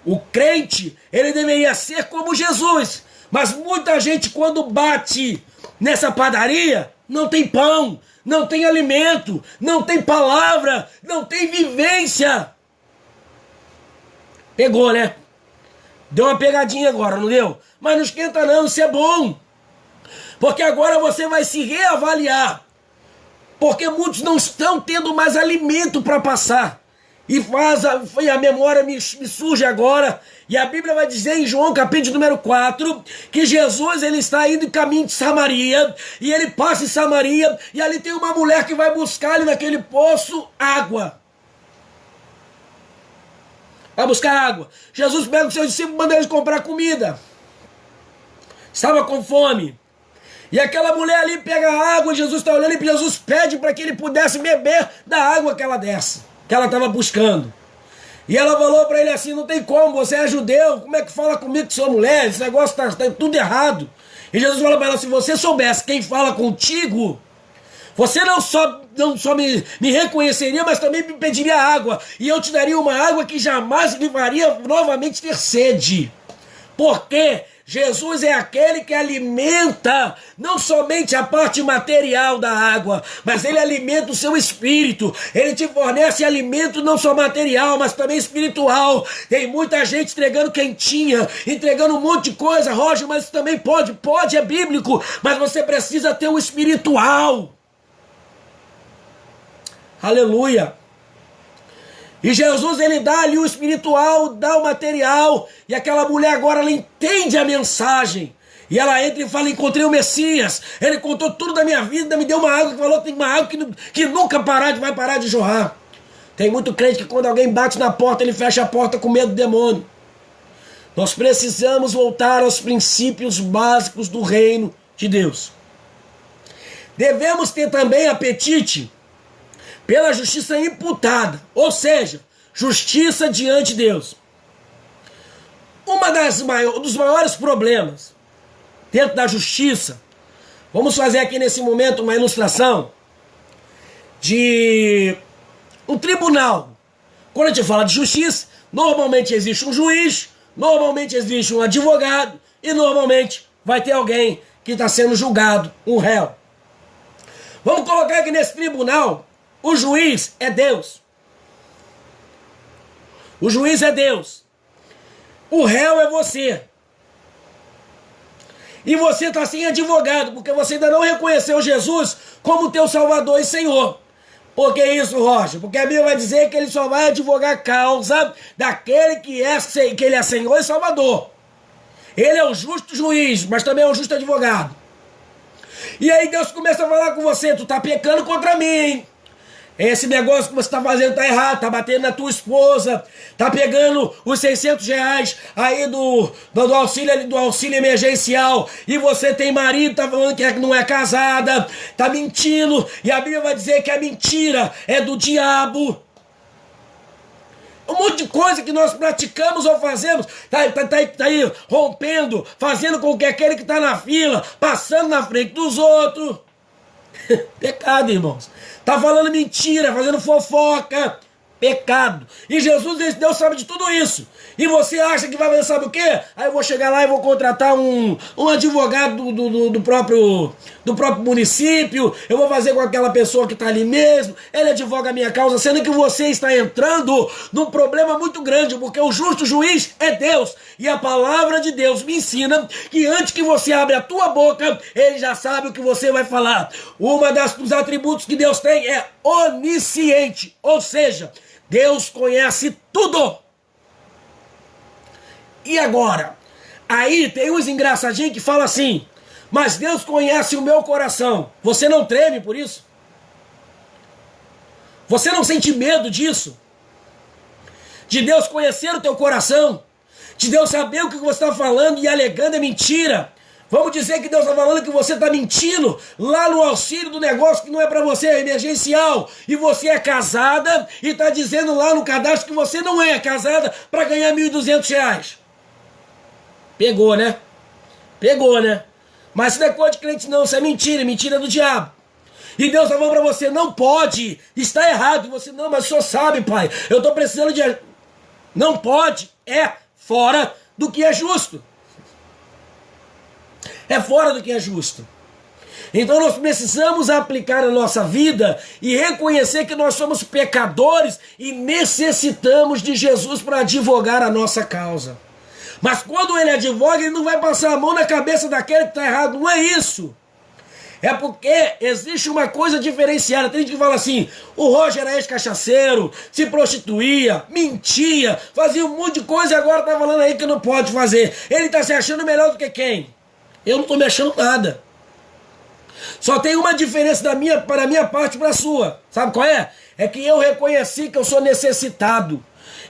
O crente, ele deveria ser como Jesus. Mas muita gente, quando bate nessa padaria, não tem pão, não tem alimento, não tem palavra, não tem vivência. Pegou, né? Deu uma pegadinha agora, não deu? Mas não esquenta não, isso é bom. Porque agora você vai se reavaliar. Porque muitos não estão tendo mais alimento para passar. E a memória me surge agora, e a Bíblia vai dizer em João capítulo número 4, que Jesus ele está indo em caminho de Samaria, e ele passa em Samaria, e ali tem uma mulher que vai buscar ali naquele poço água. Vai buscar água. Jesus pega os seus discípulos e manda eles comprar comida. Estava com fome. E aquela mulher ali pega a água, Jesus está olhando e Jesus pede para que ele pudesse beber da água que ela desce, que ela estava buscando. E ela falou para ele assim, não tem como, você é judeu, como é que fala comigo que sou mulher? Esse negócio está tudo errado. E Jesus fala para ela, se você soubesse quem fala contigo, você não só me reconheceria, mas também me pediria água. E eu te daria uma água que jamais me faria novamente ter sede. Porque Jesus é aquele que alimenta não somente a parte material da água, mas ele alimenta o seu espírito. Ele te fornece alimento não só material, mas também espiritual. Tem muita gente entregando quentinha, entregando um monte de coisa, Roger, mas isso também pode, é bíblico, mas você precisa ter o espiritual. Aleluia. E Jesus, ele dá ali o espiritual, dá o material, e aquela mulher agora, ela entende a mensagem. E ela entra e fala, encontrei o Messias, ele contou tudo da minha vida, me deu uma água, que falou que tem uma água que nunca vai parar de jorrar. Tem muito crente que quando alguém bate na porta, ele fecha a porta com medo do demônio. Nós precisamos voltar aos princípios básicos do reino de Deus. Devemos ter também apetite pela justiça imputada, ou seja, justiça diante de Deus. Dos maiores problemas dentro da justiça, vamos fazer aqui nesse momento uma ilustração de um tribunal. Quando a gente fala de justiça, normalmente existe um juiz, normalmente existe um advogado e normalmente vai ter alguém que está sendo julgado, um réu. Vamos colocar aqui nesse tribunal, o juiz é Deus. O juiz é Deus. O réu é você. E você está sem advogado, porque você ainda não reconheceu Jesus como teu Salvador e Senhor. Por que isso, Rocha? Porque a Bíblia vai dizer que ele só vai advogar a causa daquele que ele é Senhor e Salvador. Ele é o justo juiz, mas também é o justo advogado. E aí Deus começa a falar com você, tu está pecando contra mim, hein? Esse negócio que você está fazendo está errado, está batendo na tua esposa, está pegando os 600 reais aí do auxílio emergencial, e você tem marido, está falando que não é casada, está mentindo, e a Bíblia vai dizer que a mentira é do diabo. Um monte de coisa que nós praticamos ou fazemos, tá aí rompendo, fazendo com que aquele que está na fila, passando na frente dos outros. Pecado, irmãos. Tá falando mentira, fazendo fofoca. Pecado. E Jesus, Deus sabe de tudo isso. E você acha que vai fazer sabe o quê? Aí eu vou chegar lá e vou contratar um advogado do próprio município. Eu vou fazer com aquela pessoa que está ali mesmo. Ele advoga a minha causa, sendo que você está entrando num problema muito grande, porque o justo juiz é Deus. E a palavra de Deus me ensina que antes que você abre a tua boca, ele já sabe o que você vai falar. Dos atributos que Deus tem é onisciente, ou seja, Deus conhece tudo. E agora? Aí tem uns engraçadinhos que falam assim, mas Deus conhece o meu coração. Você não treme por isso? Você não sente medo disso? De Deus conhecer o teu coração? De Deus saber o que você está falando e alegando é mentira? Vamos dizer que Deus está falando que você está mentindo lá no auxílio do negócio que não é para você, é emergencial. E você é casada e está dizendo lá no cadastro que você não é casada para ganhar R$1.200. Pegou, né? Pegou, né? Mas isso não é coisa de crente não, isso é mentira, mentira do diabo. E Deus está falando para você, não pode, está errado. E você, não, mas o senhor sabe, pai, eu estou precisando de... Não pode, é fora do que é justo. É fora do que é justo. Então nós precisamos aplicar a nossa vida e reconhecer que nós somos pecadores e necessitamos de Jesus para advogar a nossa causa. Mas quando ele advoga, ele não vai passar a mão na cabeça daquele que está errado. Não é isso. É porque existe uma coisa diferenciada. Tem gente que fala assim, o Roger era ex-cachaceiro, se prostituía, mentia, fazia um monte de coisa e agora está falando aí que não pode fazer. Ele está se achando melhor do que quem? Eu não estou me achando nada. Só tem uma diferença para a minha parte para a sua. Sabe qual é? É que eu reconheci que eu sou necessitado.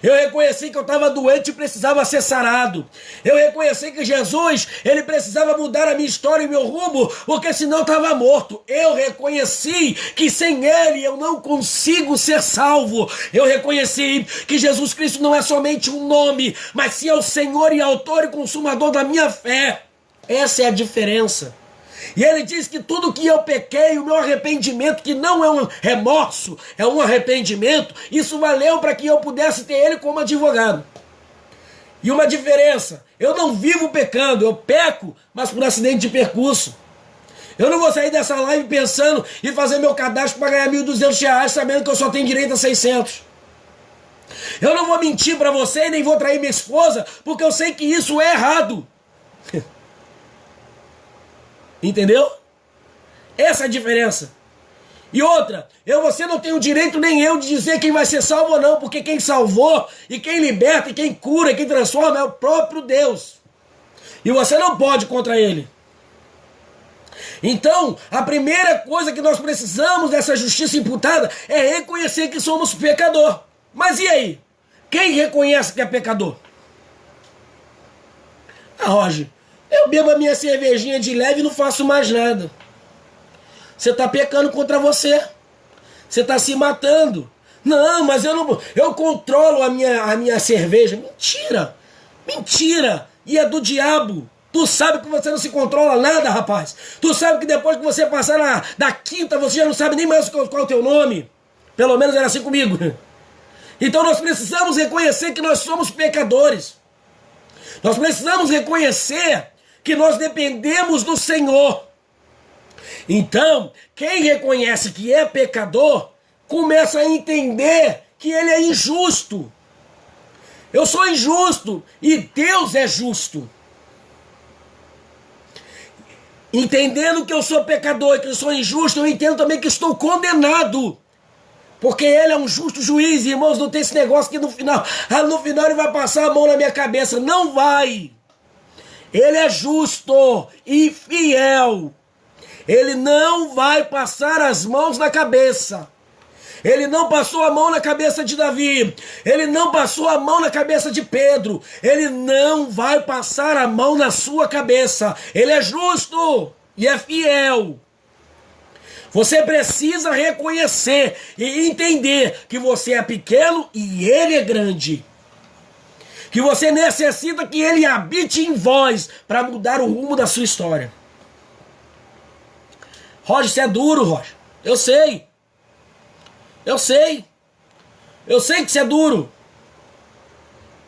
Eu reconheci que eu estava doente e precisava ser sarado. Eu reconheci que Jesus, ele precisava mudar a minha história e meu rumo, porque senão eu estava morto. Eu reconheci que sem ele eu não consigo ser salvo. Eu reconheci que Jesus Cristo não é somente um nome, mas sim é o Senhor e autor e consumador da minha fé. Essa é a diferença. E ele diz que tudo que eu pequei, o meu arrependimento, que não é um remorso, é um arrependimento, isso valeu para que eu pudesse ter ele como advogado. E uma diferença, eu não vivo pecando, eu peco, mas por acidente de percurso. Eu não vou sair dessa live pensando em fazer meu cadastro para ganhar R$1.200, sabendo que eu só tenho direito a 600. Eu não vou mentir para você, nem vou trair minha esposa, porque eu sei que isso é errado. Entendeu? Essa é a diferença. E outra, você não tem o direito nem eu de dizer quem vai ser salvo ou não, porque quem salvou, e quem liberta, e quem cura, e quem transforma é o próprio Deus. E você não pode contra ele. Então, a primeira coisa que nós precisamos dessa justiça imputada é reconhecer que somos pecador. Mas e aí? Quem reconhece que é pecador? Ah, Roger, eu bebo a minha cervejinha de leve e não faço mais nada. Você está pecando contra você. Você está se matando. Não, mas eu controlo a minha cerveja. Mentira. Mentira. E é do diabo. Tu sabe que você não se controla nada, rapaz. Tu sabe que depois que você passar da quinta, você já não sabe nem mais qual é o teu nome. Pelo menos era assim comigo. Então nós precisamos reconhecer que nós somos pecadores. Nós precisamos reconhecer que nós dependemos do Senhor. Então, quem reconhece que é pecador, começa a entender que ele é injusto. Eu sou injusto e Deus é justo. Entendendo que eu sou pecador e que eu sou injusto, eu entendo também que estou condenado. Porque ele é um justo juiz, irmãos, não tem esse negócio que no final ele vai passar a mão na minha cabeça. Não vai. Ele é justo e fiel. Ele não vai passar as mãos na cabeça. Ele não passou a mão na cabeça de Davi. Ele não passou a mão na cabeça de Pedro. Ele não vai passar a mão na sua cabeça. Ele é justo e é fiel. Você precisa reconhecer e entender que você é pequeno e ele é grande. Que você necessita que ele habite em vós para mudar o rumo da sua história. Roger, você é duro, Roger. Eu sei. Eu sei. Eu sei que você é duro.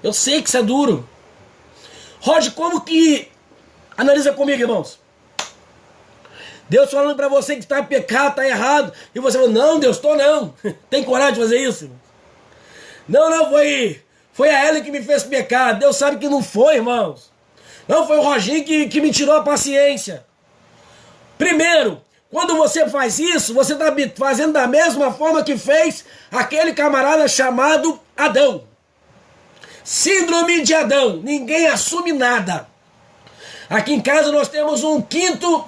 Eu sei que você é duro. Roger, como que... Analisa comigo, irmãos. Deus falando pra você que está pecado, está errado. E você falando, não, Deus, tô não. Tem coragem de fazer isso? Não, foi a Ellen que me fez pecar. Deus sabe que não foi, irmãos. Não, foi o Roginho que me tirou a paciência. Primeiro, quando você faz isso, você está fazendo da mesma forma que fez aquele camarada chamado Adão. Síndrome de Adão. Ninguém assume nada. Aqui em casa nós temos um quinto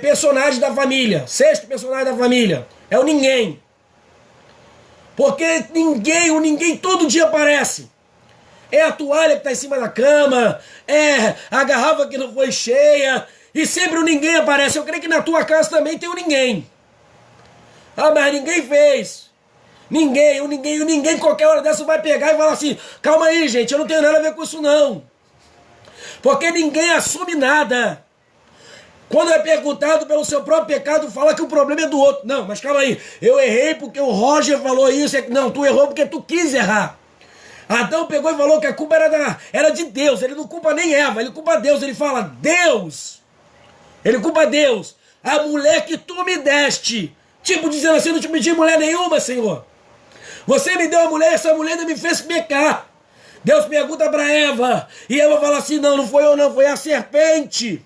personagem da família. Sexto personagem da família. É o ninguém. Porque o ninguém todo dia aparece. É a toalha que está em cima da cama, é a garrafa que não foi cheia, e sempre o ninguém aparece. Eu creio que na tua casa também tem o ninguém. Ah, mas ninguém fez. O ninguém qualquer hora dessa vai pegar e falar assim, calma aí, gente, eu não tenho nada a ver com isso não. Porque ninguém assume nada. Quando é perguntado pelo seu próprio pecado, fala que o problema é do outro. Não, mas calma aí, eu errei porque o Roger falou isso. Não, tu errou porque tu quis errar. Adão pegou e falou que a culpa era de Deus. Ele não culpa nem Eva, ele culpa Deus. Ele fala, Deus. Ele culpa Deus. A mulher que tu me deste. Tipo dizendo assim, não te pedi mulher nenhuma, Senhor. Você me deu a mulher, essa mulher ainda me fez pecar. Deus pergunta para Eva. E Eva fala assim, não foi eu não, foi a serpente.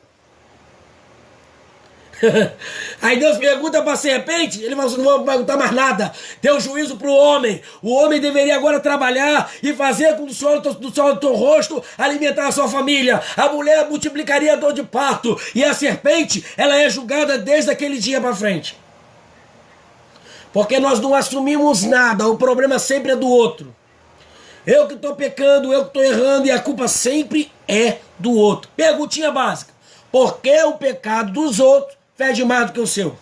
Aí Deus pergunta para a serpente, ele fala assim, não vou perguntar mais nada, deu juízo para o homem deveria agora trabalhar e fazer com o suor do teu rosto alimentar a sua família, a mulher multiplicaria a dor de parto, e a serpente, ela é julgada desde aquele dia para frente, porque nós não assumimos nada, o problema sempre é do outro, eu que estou pecando, eu que estou errando, e a culpa sempre é do outro. Perguntinha básica, por que o pecado dos outros fede mais do que o seu?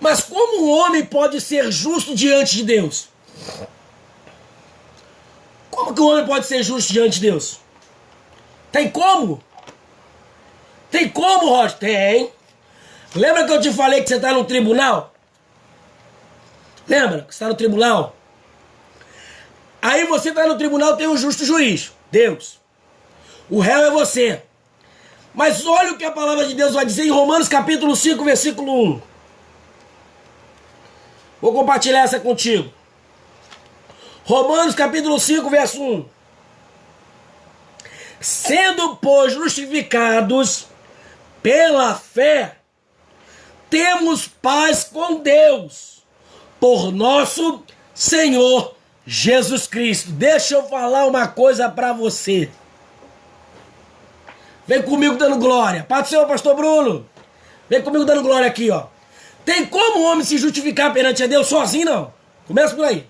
Mas como um homem pode ser justo diante de Deus? Como que um homem pode ser justo diante de Deus? Tem como? Tem como, Roger? Tem. Lembra que eu te falei que você está no tribunal? Lembra que você está no tribunal? Aí você está no tribunal, tem um justo juiz, Deus. O réu é você. Mas olha o que a palavra de Deus vai dizer em Romanos capítulo 5, versículo 1. Vou compartilhar essa contigo. Romanos capítulo 5, verso 1. Sendo, pois, justificados pela fé, temos paz com Deus, por nosso Senhor Jesus Cristo. Deixa eu falar uma coisa para você. Vem comigo dando glória. Pai do Senhor, pastor Bruno. Vem comigo dando glória aqui, ó. Tem como o homem se justificar perante a Deus sozinho, não? Começa por aí.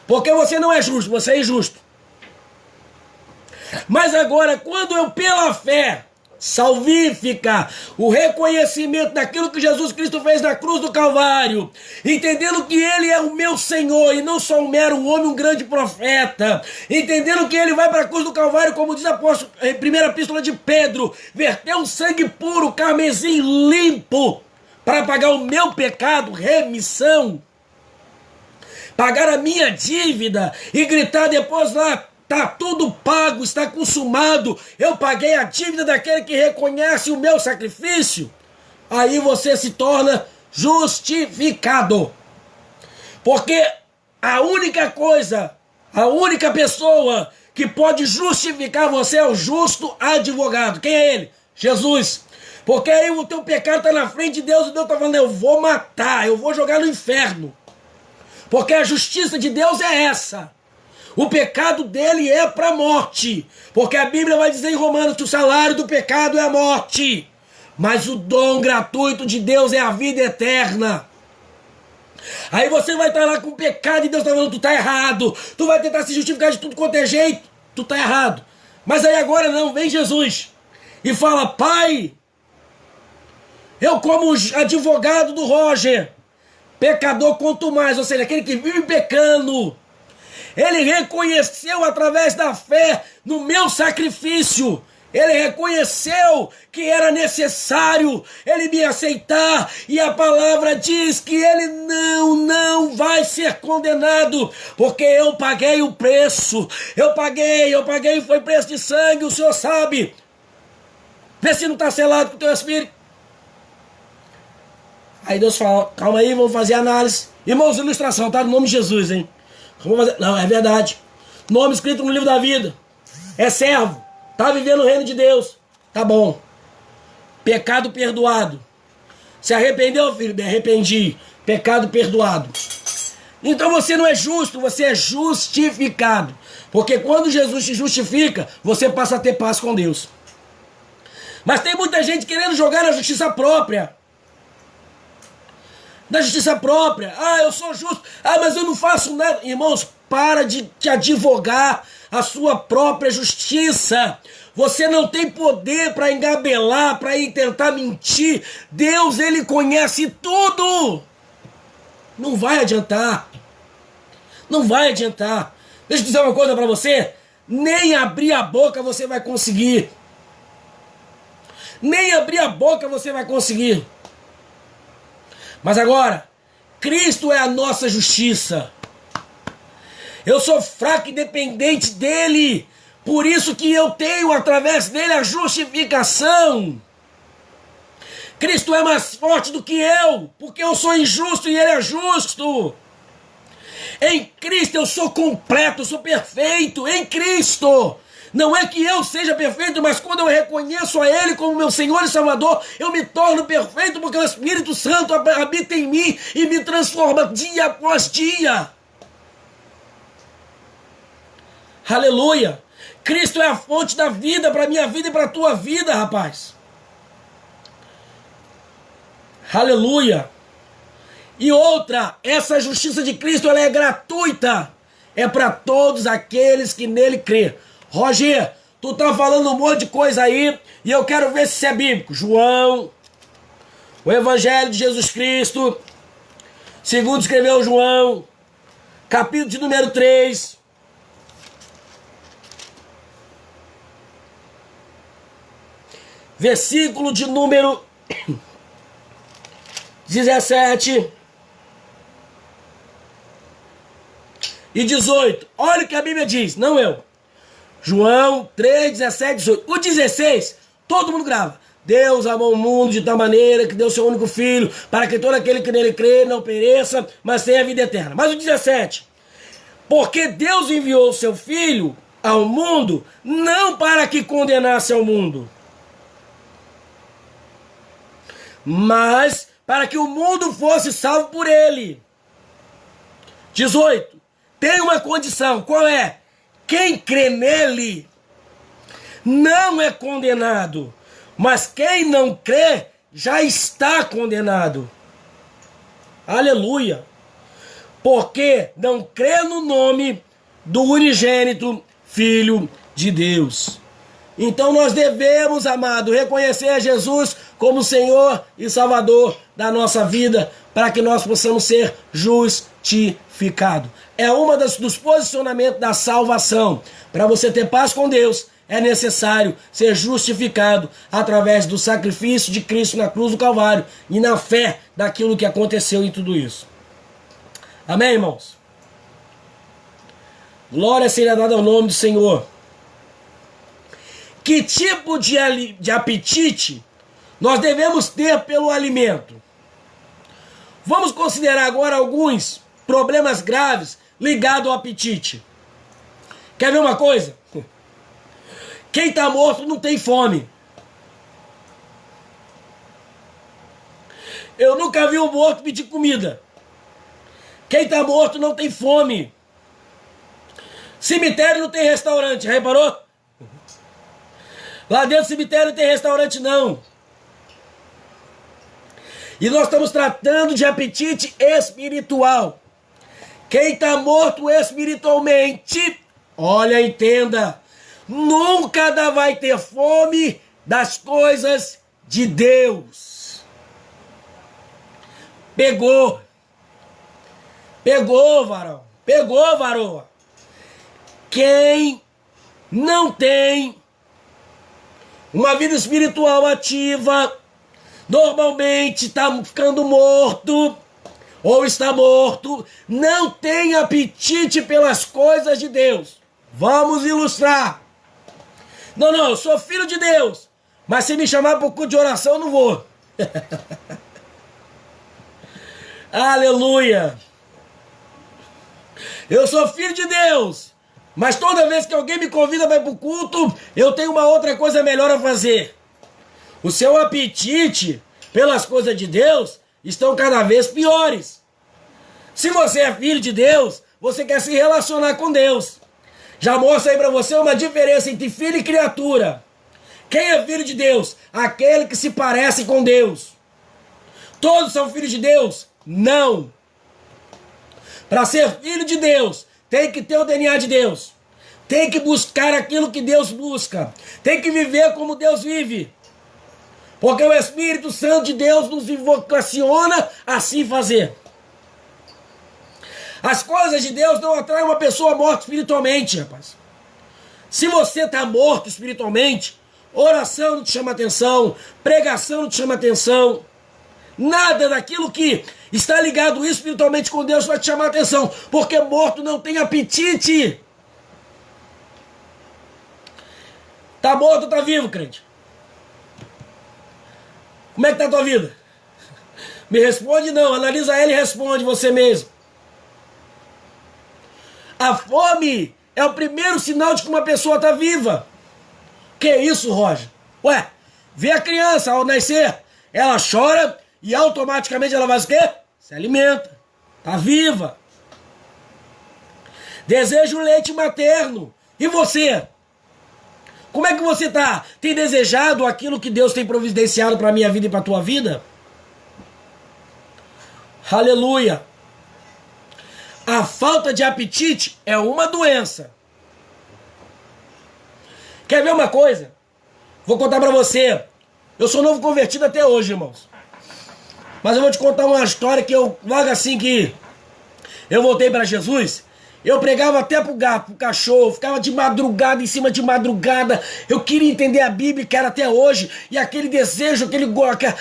Porque você não é justo, você é injusto. Mas agora, quando eu, pela fé, salvífica, o reconhecimento daquilo que Jesus Cristo fez na cruz do Calvário, entendendo que Ele é o meu Senhor e não só um mero homem, um grande profeta, entendendo que Ele vai para a cruz do Calvário, como diz o apóstolo em 1ª epístola de Pedro, verter um sangue puro, carmesim limpo, para pagar o meu pecado, remissão, pagar a minha dívida e gritar depois lá, está tudo pago, está consumado, eu paguei a dívida daquele que reconhece o meu sacrifício. Aí você se torna justificado. Porque a única coisa, a única pessoa que pode justificar você é o justo advogado. Quem é ele? Jesus. Porque aí o teu pecado está na frente de Deus e Deus está falando, eu vou matar, eu vou jogar no inferno. Porque a justiça de Deus é essa. O pecado dele é para a morte. Porque a Bíblia vai dizer em Romanos que o salário do pecado é a morte. Mas o dom gratuito de Deus é a vida eterna. Aí você vai estar lá com o pecado e Deus está falando, tu está errado. Tu vai tentar se justificar de tudo quanto é jeito. Tu está errado. Mas aí agora não, vem Jesus e fala, Pai, eu como advogado do Roger, pecador quanto mais, ou seja, aquele que vive pecando, ele reconheceu através da fé no meu sacrifício. Ele reconheceu que era necessário ele me aceitar, e a palavra diz que ele não vai ser condenado, porque eu paguei o preço, eu paguei, foi preço de sangue, o Senhor sabe. Vê se não está selado com o teu espírito. Aí Deus fala, calma aí, vamos fazer análise. Irmãos, ilustração, tá? No nome de Jesus, hein? Vamos fazer... Não, é verdade. Nome escrito no livro da vida. É servo. Tá vivendo o reino de Deus. Tá bom. Pecado perdoado. Se arrependeu, filho? Me arrependi. Pecado perdoado. Então você não é justo, você é justificado. Porque quando Jesus te justifica, você passa a ter paz com Deus. Mas tem muita gente querendo jogar na justiça própria. Na justiça própria. Ah, eu sou justo. Ah, mas eu não faço nada. Irmãos, para de te advogar a sua própria justiça. Você não tem poder para engabelar, para ir tentar mentir. Deus, ele conhece tudo. Não vai adiantar. Não vai adiantar. Deixa eu dizer uma coisa para você. Nem abrir a boca você vai conseguir. Nem abrir a boca você vai conseguir. Mas agora, Cristo é a nossa justiça. Eu sou fraco e dependente dele. Por isso que eu tenho através dele a justificação. Cristo é mais forte do que eu, porque eu sou injusto e ele é justo. Em Cristo eu sou completo, eu sou perfeito. Em Cristo. Não é que eu seja perfeito, mas quando eu reconheço a Ele como meu Senhor e Salvador, eu me torno perfeito, porque o Espírito Santo habita em mim e me transforma dia após dia. Aleluia! Cristo é a fonte da vida para a minha vida e para a tua vida, rapaz. Aleluia! E outra, essa justiça de Cristo ela é gratuita. É para todos aqueles que nele crê. Roger, tu tá falando um monte de coisa aí e eu quero ver se isso é bíblico. João, o Evangelho de Jesus Cristo, segundo escreveu João, capítulo de número 3. Versículo de número 17 e 18. Olha o que a Bíblia diz, não eu. João 3, 17, 18. O 16, todo mundo grava. Deus amou o mundo de tal maneira que deu seu único filho, para que todo aquele que nele crê não pereça, mas tenha a vida eterna. Mas o 17, porque Deus enviou o seu filho ao mundo, não para que condenasse ao mundo, mas para que o mundo fosse salvo por ele. 18, tem uma condição, qual é? Quem crê nele não é condenado, mas quem não crê já está condenado. Aleluia! Porque não crê no nome do unigênito Filho de Deus. Então nós devemos, amado, reconhecer a Jesus como Senhor e Salvador da nossa vida, para que nós possamos ser justificados. É uma dos posicionamentos da salvação. Para você ter paz com Deus, é necessário ser justificado através do sacrifício de Cristo na cruz do Calvário e na fé daquilo que aconteceu em tudo isso. Amém, irmãos? Glória seja dada ao nome do Senhor. Que tipo de apetite nós devemos ter pelo alimento? Vamos considerar agora alguns problemas graves ligados ao apetite. Quer ver uma coisa? Quem está morto não tem fome. Eu nunca vi um morto pedir comida. Quem está morto não tem fome. Cemitério não tem restaurante, reparou? Lá dentro do cemitério não tem restaurante não. E nós estamos tratando de apetite espiritual. Quem está morto espiritualmente, olha, entenda, nunca vai ter fome das coisas de Deus. Pegou. Pegou, varão. Pegou, varoa. Quem não tem uma vida espiritual ativa, normalmente está ficando morto, ou está morto, não tem apetite pelas coisas de Deus. Vamos ilustrar. Não, eu sou filho de Deus, mas se me chamar para o culto de oração, eu não vou. Aleluia. Eu sou filho de Deus, mas toda vez que alguém me convida para ir para o culto, eu tenho uma outra coisa melhor a fazer. O seu apetite pelas coisas de Deus estão cada vez piores. Se você é filho de Deus, você quer se relacionar com Deus. Já mostra aí para você uma diferença entre filho e criatura. Quem é filho de Deus? Aquele que se parece com Deus. Todos são filhos de Deus? Não. Para ser filho de Deus, tem que ter o DNA de Deus. Tem que buscar aquilo que Deus busca. Tem que viver como Deus vive. Porque o Espírito Santo de Deus nos vocaciona a assim fazer. As coisas de Deus não atraem uma pessoa morta espiritualmente, rapaz. Se você está morto espiritualmente, oração não te chama atenção, pregação não te chama atenção, nada daquilo que está ligado espiritualmente com Deus vai te chamar atenção, porque morto não tem apetite. Tá morto ou tá vivo, crente? Como é que tá a tua vida? Me responde não, analisa ela e responde você mesmo. A fome é o primeiro sinal de que uma pessoa está viva. Que isso, Roger? Ué, vê a criança ao nascer, ela chora e automaticamente ela faz o quê? Se alimenta. Está viva. Deseja o leite materno. E você? Como é que você está? Tem desejado aquilo que Deus tem providenciado para a minha vida e para a tua vida? Aleluia. A falta de apetite é uma doença. Quer ver uma coisa? Vou contar para você. Eu sou novo convertido até hoje, irmãos. Mas eu vou te contar uma história que logo assim que eu voltei para Jesus, eu pregava até pro gato, pro cachorro, ficava de madrugada, em cima de madrugada. Eu queria entender a Bíblia, que era até hoje, e aquele desejo,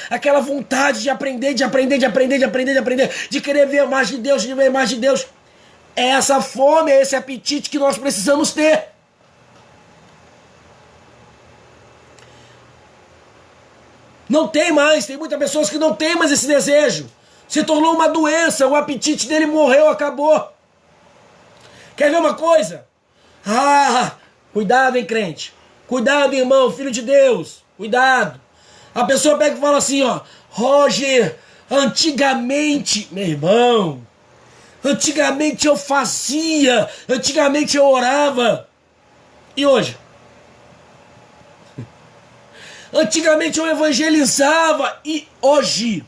aquela vontade de aprender, de querer ver mais de Deus, de ver mais de Deus. É essa fome, é esse apetite que nós precisamos ter. Não tem mais, tem muitas pessoas que não tem mais esse desejo. Se tornou uma doença, o apetite dele morreu, acabou. Quer ver uma coisa? Cuidado, hein, crente. Cuidado, irmão, filho de Deus. Cuidado. A pessoa pega e fala assim, ó. Roger, antigamente, meu irmão, antigamente eu fazia, antigamente eu orava. E hoje? Antigamente eu evangelizava. E hoje?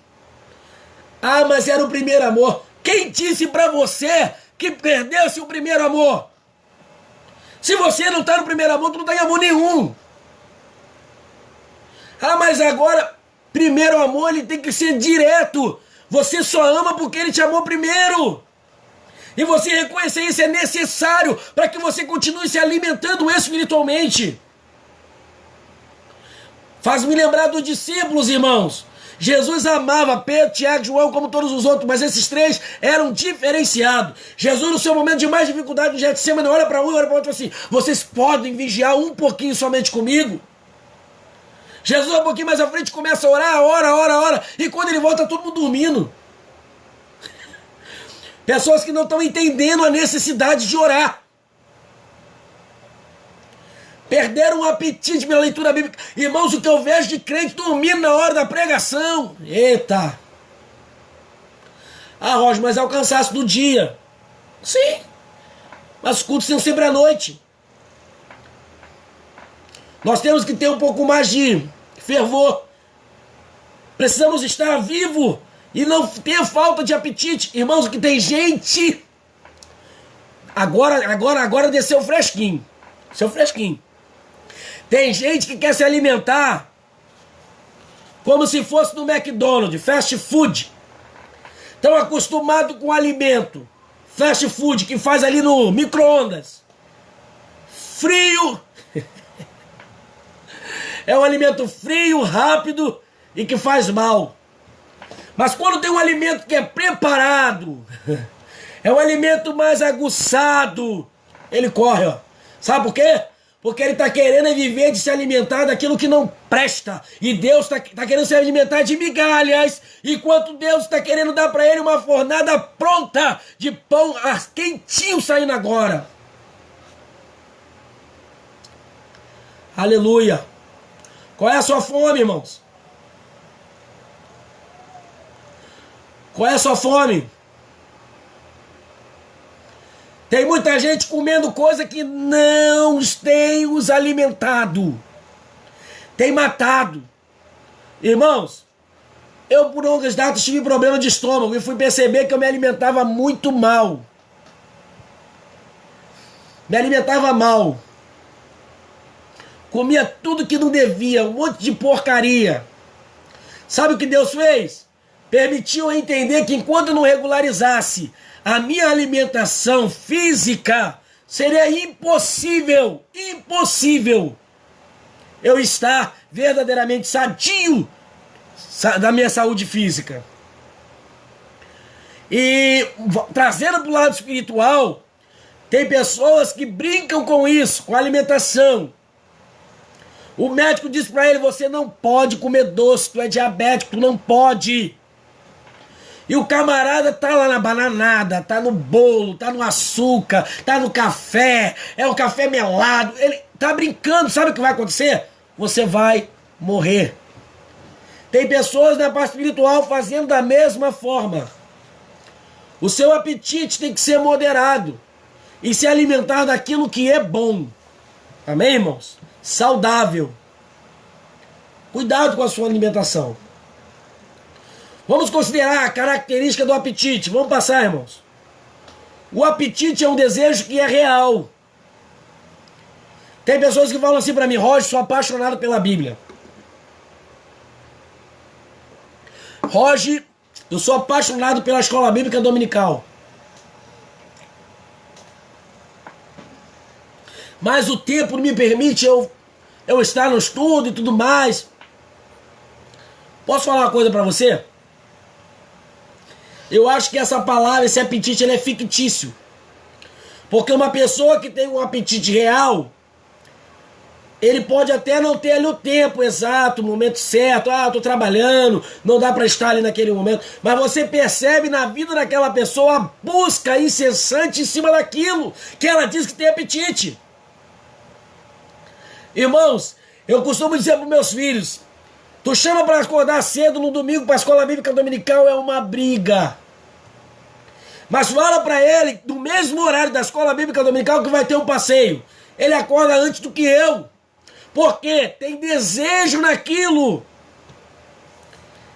Mas era o primeiro amor. Quem disse pra você que perdeu-se o primeiro amor? Se você não está no primeiro amor, tu não está em amor nenhum. Mas agora, primeiro amor, ele tem que ser direto. Você só ama porque ele te amou primeiro. E você reconhecer isso é necessário para que você continue se alimentando espiritualmente. Faz-me lembrar dos discípulos, irmãos. Jesus amava Pedro, Tiago, João, como todos os outros, mas esses três eram diferenciados. Jesus, no seu momento de mais dificuldade no Getsemane, olha para um e olha para o outro assim, vocês podem vigiar um pouquinho somente comigo? Jesus, um pouquinho mais à frente, começa a orar, ora, e quando ele volta, todo mundo dormindo. Pessoas que não estão entendendo a necessidade de orar. Perderam o apetite pela leitura bíblica. Irmãos, o que eu vejo de crente dormindo na hora da pregação. Eita! Roger, mas é o cansaço do dia. Sim. Mas os cultos são sempre à noite. Nós temos que ter um pouco mais de fervor. Precisamos estar vivo e não ter falta de apetite. Irmãos, o que tem gente... Agora desceu fresquinho. Seu fresquinho. Tem gente que quer se alimentar como se fosse no McDonald's, fast food. Estão acostumados com alimento, fast food, que faz ali no micro-ondas. Frio. é um alimento frio, rápido e que faz mal. Mas quando tem um alimento que é preparado, é um alimento mais aguçado, ele corre, ó. Sabe por quê? Porque ele está querendo viver de se alimentar daquilo que não presta. E Deus está querendo se alimentar de migalhas, enquanto Deus está querendo dar para ele uma fornada pronta de pão quentinho saindo agora. Aleluia. Qual é a sua fome, irmãos? Qual é a sua fome? Tem muita gente comendo coisa que não tem os alimentado. Tem matado. Irmãos, eu por longas datas tive problema de estômago e fui perceber que eu me alimentava muito mal. Me alimentava mal. Comia tudo que não devia, um monte de porcaria. Sabe o que Deus fez? Permitiu eu entender que enquanto eu não regularizasse a minha alimentação física, seria impossível eu estar verdadeiramente sadio da minha saúde física. E trazendo para o lado espiritual, tem pessoas que brincam com isso, com a alimentação. O médico diz para ele, você não pode comer doce, tu é diabético, tu não pode. E o camarada tá lá na bananada, tá no bolo, tá no açúcar, tá no café, é um café melado. Ele tá brincando, sabe o que vai acontecer? Você vai morrer. Tem pessoas na parte espiritual fazendo da mesma forma. O seu apetite tem que ser moderado e se alimentar daquilo que é bom. Amém, irmãos? Saudável. Cuidado com a sua alimentação. Vamos considerar a característica do apetite. Vamos passar, irmãos. O apetite é um desejo que é real. Tem pessoas que falam assim para mim, Roger, sou apaixonado pela Bíblia. Roger, eu sou apaixonado pela escola bíblica dominical. Mas o tempo não me permite eu estar no estudo e tudo mais. Posso falar uma coisa para você? Eu acho que essa palavra, esse apetite, ele é fictício. Porque uma pessoa que tem um apetite real, ele pode até não ter ali o tempo exato, o momento certo. Ah, estou trabalhando, não dá para estar ali naquele momento. Mas você percebe na vida daquela pessoa a busca incessante em cima daquilo que ela diz que tem apetite. Irmãos, eu costumo dizer para os meus filhos, tu chama para acordar cedo no domingo para a escola bíblica dominical, é uma briga. Mas fala para ele, no mesmo horário da escola bíblica dominical, que vai ter um passeio. Ele acorda antes do que eu. Porque tem desejo naquilo.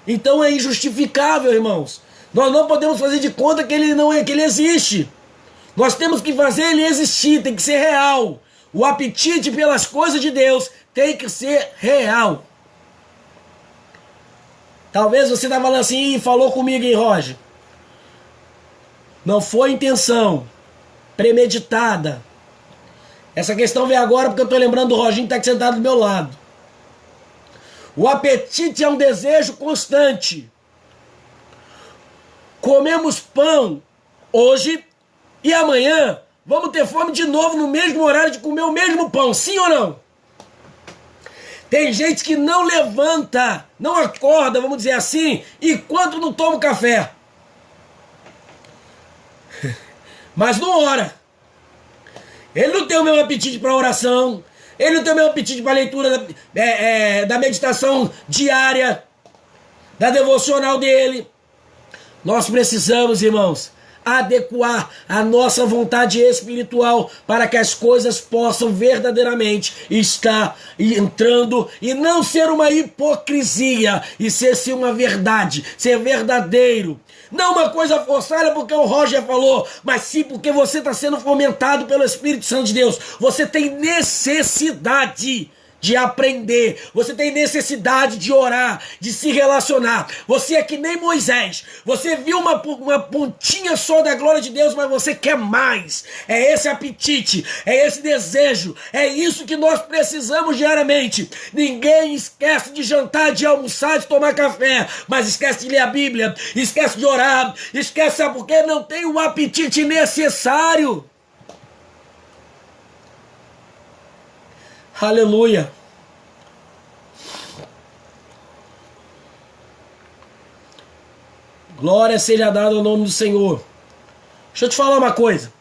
Então é injustificável, irmãos. Nós não podemos fazer de conta que ele não é, que ele existe. Nós temos que fazer ele existir, tem que ser real. O apetite pelas coisas de Deus tem que ser real. Talvez você está falando assim, falou comigo, hein, Roger? Não foi intenção premeditada. Essa questão veio agora porque eu estou lembrando do Roginho que está sentado do meu lado. O apetite é um desejo constante. Comemos pão hoje e amanhã vamos ter fome de novo no mesmo horário de comer o mesmo pão, sim ou não? Tem gente que não levanta, não acorda, vamos dizer assim, enquanto não toma café. Mas não ora. Ele não tem o mesmo apetite para oração, ele não tem o mesmo apetite para a leitura da meditação diária, da devocional dele. Nós precisamos, irmãos, adequar a nossa vontade espiritual para que as coisas possam verdadeiramente estar entrando e não ser uma hipocrisia, e ser sim uma verdade, ser verdadeiro. Não uma coisa forçada porque o Roger falou, mas sim porque você está sendo fomentado pelo Espírito Santo de Deus. Você tem necessidade de aprender, você tem necessidade de orar, de se relacionar. Você é que nem Moisés, você viu uma pontinha só da glória de Deus, mas você quer mais. É esse apetite, é esse desejo, é isso que nós precisamos diariamente. Ninguém esquece de jantar, de almoçar, de tomar café, mas esquece de ler a Bíblia, esquece de orar, esquece, sabe por quê? Não tem o apetite necessário. Aleluia. Glória seja dada ao nome do Senhor. Deixa eu te falar uma coisa.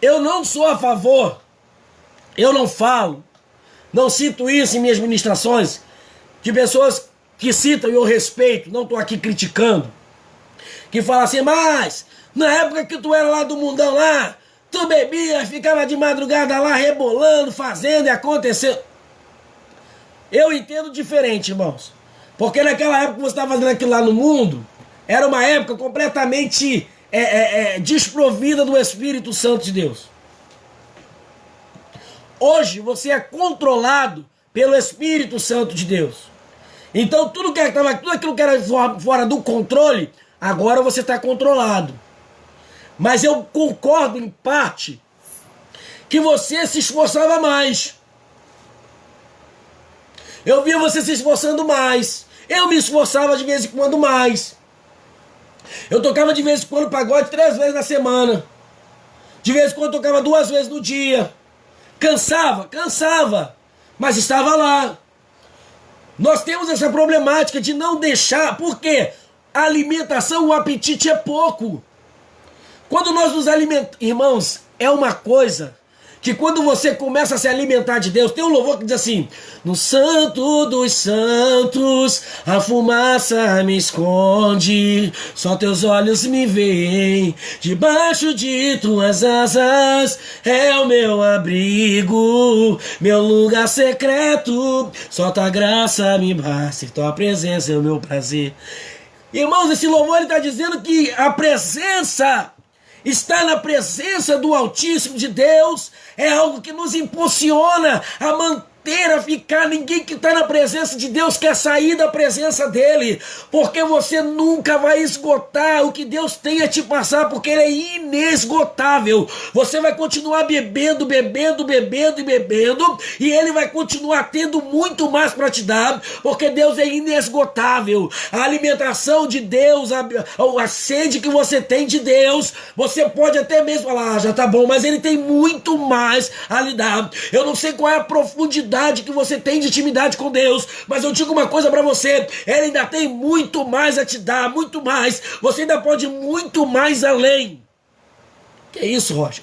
Eu não sou a favor, eu não falo, não cito isso em minhas ministrações, de pessoas que citam e eu respeito, não estou aqui criticando, que falam assim, mas na época que tu era lá do mundão lá, tu bebia, ficava de madrugada lá rebolando, fazendo e acontecendo. Eu entendo diferente, irmãos. Porque naquela época que você estava fazendo aquilo lá no mundo, era uma época completamente desprovida do Espírito Santo de Deus. Hoje você é controlado pelo Espírito Santo de Deus. Então tudo aquilo que era fora do controle, agora você está controlado. Mas eu concordo em parte que você se esforçava mais. Eu via você se esforçando mais. Eu me esforçava de vez em quando mais. Eu tocava de vez em quando pagode 3 vezes na semana. De vez em quando eu tocava 2 vezes no dia. Cansava. Mas estava lá. Nós temos essa problemática de não deixar. Por quê? A alimentação, o apetite é pouco. Quando nós nos alimentamos, irmãos, é uma coisa que quando você começa a se alimentar de Deus, tem um louvor que diz assim, no santo dos santos, a fumaça me esconde, só teus olhos me veem, debaixo de tuas asas é o meu abrigo, meu lugar secreto, só tua graça me basta, e tua presença é o meu prazer. Irmãos, esse louvor ele está dizendo que a presença... Estar na presença do Altíssimo de Deus é algo que nos impulsiona a manter, a ficar. Ninguém que está na presença de Deus quer sair da presença dele, porque você nunca vai esgotar o que Deus tem a te passar, porque ele é inesgotável. Você vai continuar bebendo, e ele vai continuar tendo muito mais para te dar, porque Deus é inesgotável. A alimentação de Deus, a sede que você tem de Deus, você pode até mesmo falar, já tá bom, mas ele tem muito mais a lhe dar. Eu não sei qual é a profundidade que você tem de intimidade com Deus, mas eu digo uma coisa para você, ele ainda tem muito mais a te dar, muito mais, você ainda pode ir muito mais além. Que isso, Rocha?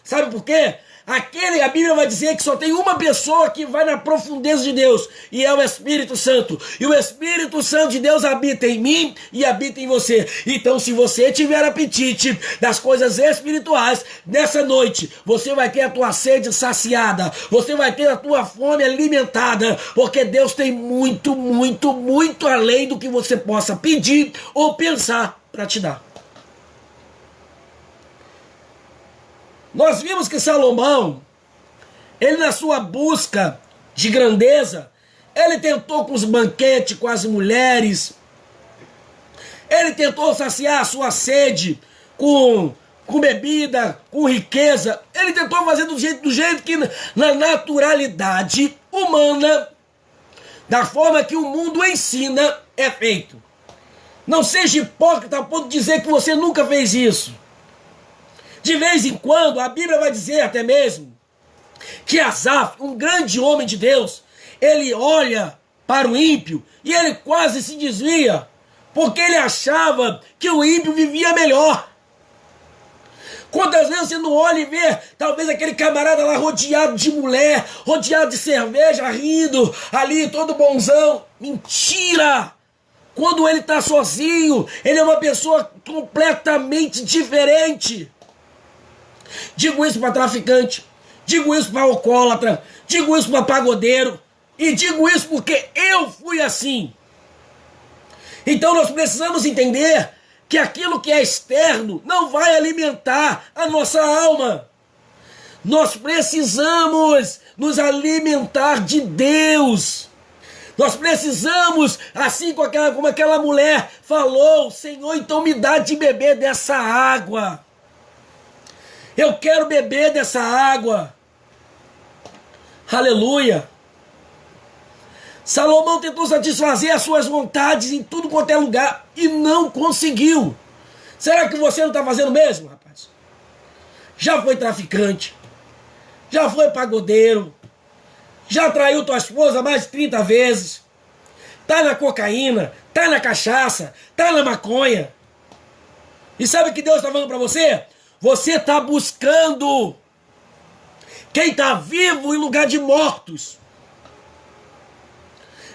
Sabe por quê? A Bíblia vai dizer que só tem uma pessoa que vai na profundeza de Deus, e é o Espírito Santo. E o Espírito Santo de Deus habita em mim e habita em você. Então, se você tiver apetite das coisas espirituais, nessa noite, você vai ter a tua sede saciada, você vai ter a tua fome alimentada, porque Deus tem muito, muito, muito além do que você possa pedir ou pensar para te dar. Nós vimos que Salomão, ele na sua busca de grandeza, ele tentou com os banquetes, com as mulheres, ele tentou saciar a sua sede com bebida, com riqueza, ele tentou fazer do jeito que na naturalidade humana, da forma que o mundo ensina, é feito. Não seja hipócrita a ponto de dizer que você nunca fez isso. De vez em quando, a Bíblia vai dizer até mesmo que Asaf, um grande homem de Deus, ele olha para o ímpio e ele quase se desvia, porque ele achava que o ímpio vivia melhor. Quantas vezes você não olha e vê, talvez aquele camarada lá rodeado de mulher, rodeado de cerveja, rindo, ali todo bonzão? Mentira! Quando ele está sozinho, ele é uma pessoa completamente diferente. Digo isso para traficante, digo isso para alcoólatra, digo isso para pagodeiro, e digo isso porque eu fui assim. Então nós precisamos entender que aquilo que é externo não vai alimentar a nossa alma. Nós precisamos nos alimentar de Deus. Nós precisamos, assim como aquela mulher falou, Senhor, então me dá de beber dessa água. Eu quero beber dessa água. Aleluia. Salomão tentou satisfazer as suas vontades em tudo quanto é lugar e não conseguiu. Será que você não está fazendo mesmo, rapaz? Já foi traficante, já foi pagodeiro, já traiu tua esposa mais de 30 vezes, tá na cocaína, tá na cachaça, tá na maconha. E sabe o que Deus está falando para você? Você está buscando quem está vivo em lugar de mortos.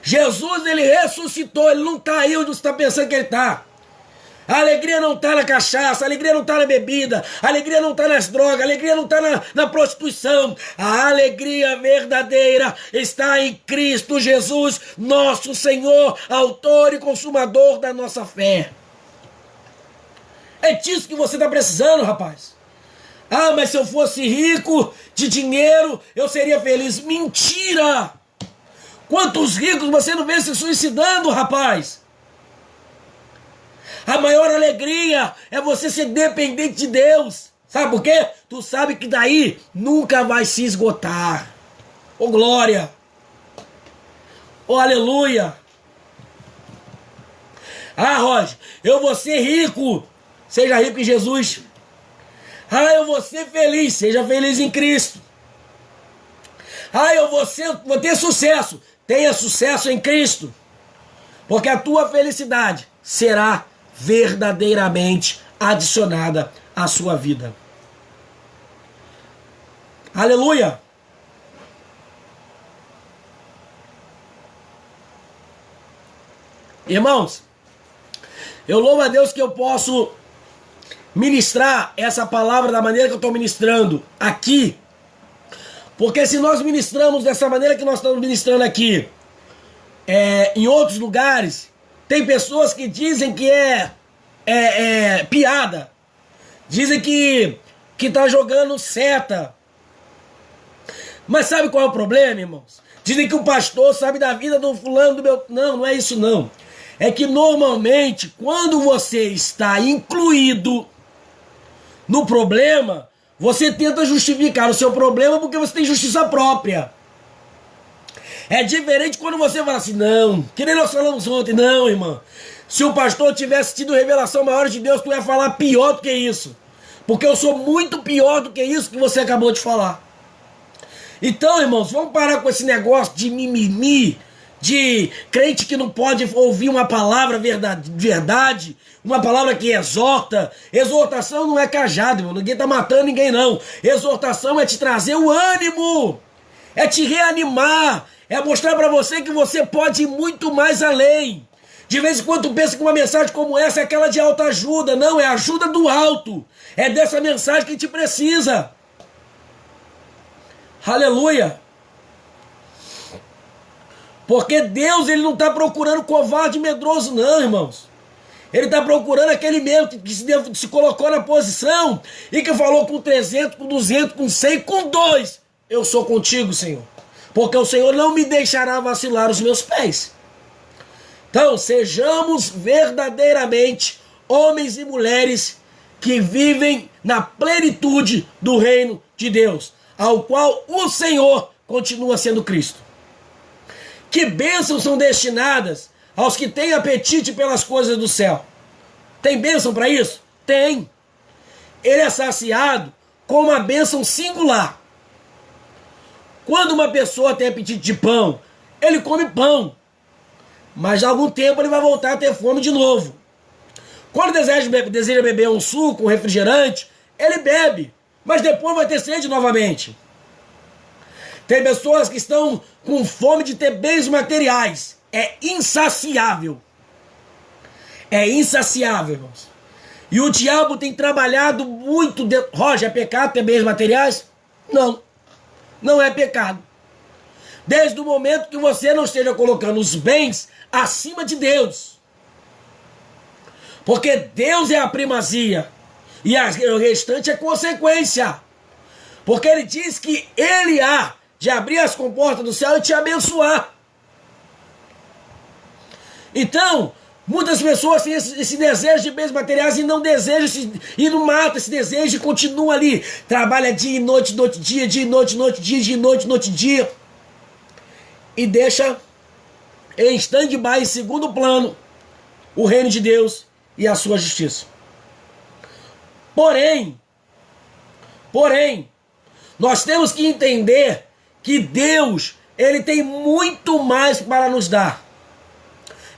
Jesus, ele ressuscitou, ele não está aí onde você está pensando que ele está. A alegria não está na cachaça, a alegria não está na bebida, a alegria não está nas drogas, a alegria não está na prostituição. A alegria verdadeira está em Cristo Jesus, nosso Senhor, autor e consumador da nossa fé. É disso que você está precisando, rapaz. Ah, mas se eu fosse rico de dinheiro, eu seria feliz. Mentira! Quantos ricos você não vê se suicidando, rapaz? A maior alegria é você ser dependente de Deus. Sabe por quê? Tu sabe que daí nunca vai se esgotar. Oh glória! Oh aleluia! Ah, Roger, eu vou ser rico. Seja rico em Jesus. Ah, eu vou ser feliz. Seja feliz em Cristo. Ah, eu vou ter sucesso. Tenha sucesso em Cristo. Porque a tua felicidade será verdadeiramente adicionada à sua vida. Aleluia! Irmãos, eu louvo a Deus que eu posso ministrar essa palavra da maneira que eu estou ministrando aqui. Porque se nós ministramos dessa maneira que nós estamos ministrando aqui, em outros lugares, tem pessoas que dizem que é piada. Dizem que tá jogando seta. Mas sabe qual é o problema, irmãos? Dizem que o pastor sabe da vida do fulano, do meu... Não, não é isso não. É que normalmente, quando você está incluído no problema, você tenta justificar o seu problema porque você tem justiça própria. É diferente quando você fala assim, não, que nem nós falamos ontem, não, irmão. Se o pastor tivesse tido revelação maior de Deus, tu ia falar pior do que isso. Porque eu sou muito pior do que isso que você acabou de falar. Então, irmãos, vamos parar com esse negócio de mimimi, de crente que não pode ouvir uma palavra verdade, uma palavra que exorta. Exortação não é cajado, irmão. Ninguém tá matando ninguém, não. Exortação é te trazer o ânimo, é te reanimar, é mostrar para você que você pode ir muito mais além. De vez em quando tu pensa que uma mensagem como essa é aquela de alta ajuda. Não, é ajuda do alto. É dessa mensagem que a gente precisa. Aleluia. Porque Deus, ele não está procurando covarde e medroso não, irmãos. Ele está procurando aquele mesmo que se colocou na posição e que falou com 300, com 200, com 100, com 2. Eu sou contigo, Senhor. Porque o Senhor não me deixará vacilar os meus pés. Então, sejamos verdadeiramente homens e mulheres que vivem na plenitude do reino de Deus, ao qual o Senhor continua sendo Cristo. Que bênçãos são destinadas aos que têm apetite pelas coisas do céu? Tem bênção para isso? Tem. Ele é saciado com uma bênção singular. Quando uma pessoa tem apetite de pão, ele come pão. Mas há algum tempo ele vai voltar a ter fome de novo. Quando deseja beber um suco, um refrigerante, ele bebe. Mas depois vai ter sede novamente. Tem pessoas que estão com fome de ter bens materiais. É insaciável. É insaciável, irmãos. E o diabo tem trabalhado muito... Roger, é pecado ter bens materiais? Não. Não é pecado. Desde o momento que você não esteja colocando os bens acima de Deus. Porque Deus é a primazia. E o restante é consequência. Porque ele diz que ele há de abrir as comportas do céu e te abençoar. Então, muitas pessoas têm esse desejo de bens materiais e não desejam, e não matam esse desejo e continua ali. Trabalha dia e noite, noite, dia e noite, noite, dia e noite, noite, dia. E deixa em stand-by, em segundo plano, o reino de Deus e a sua justiça. Porém, nós temos que entender que Deus, ele tem muito mais para nos dar.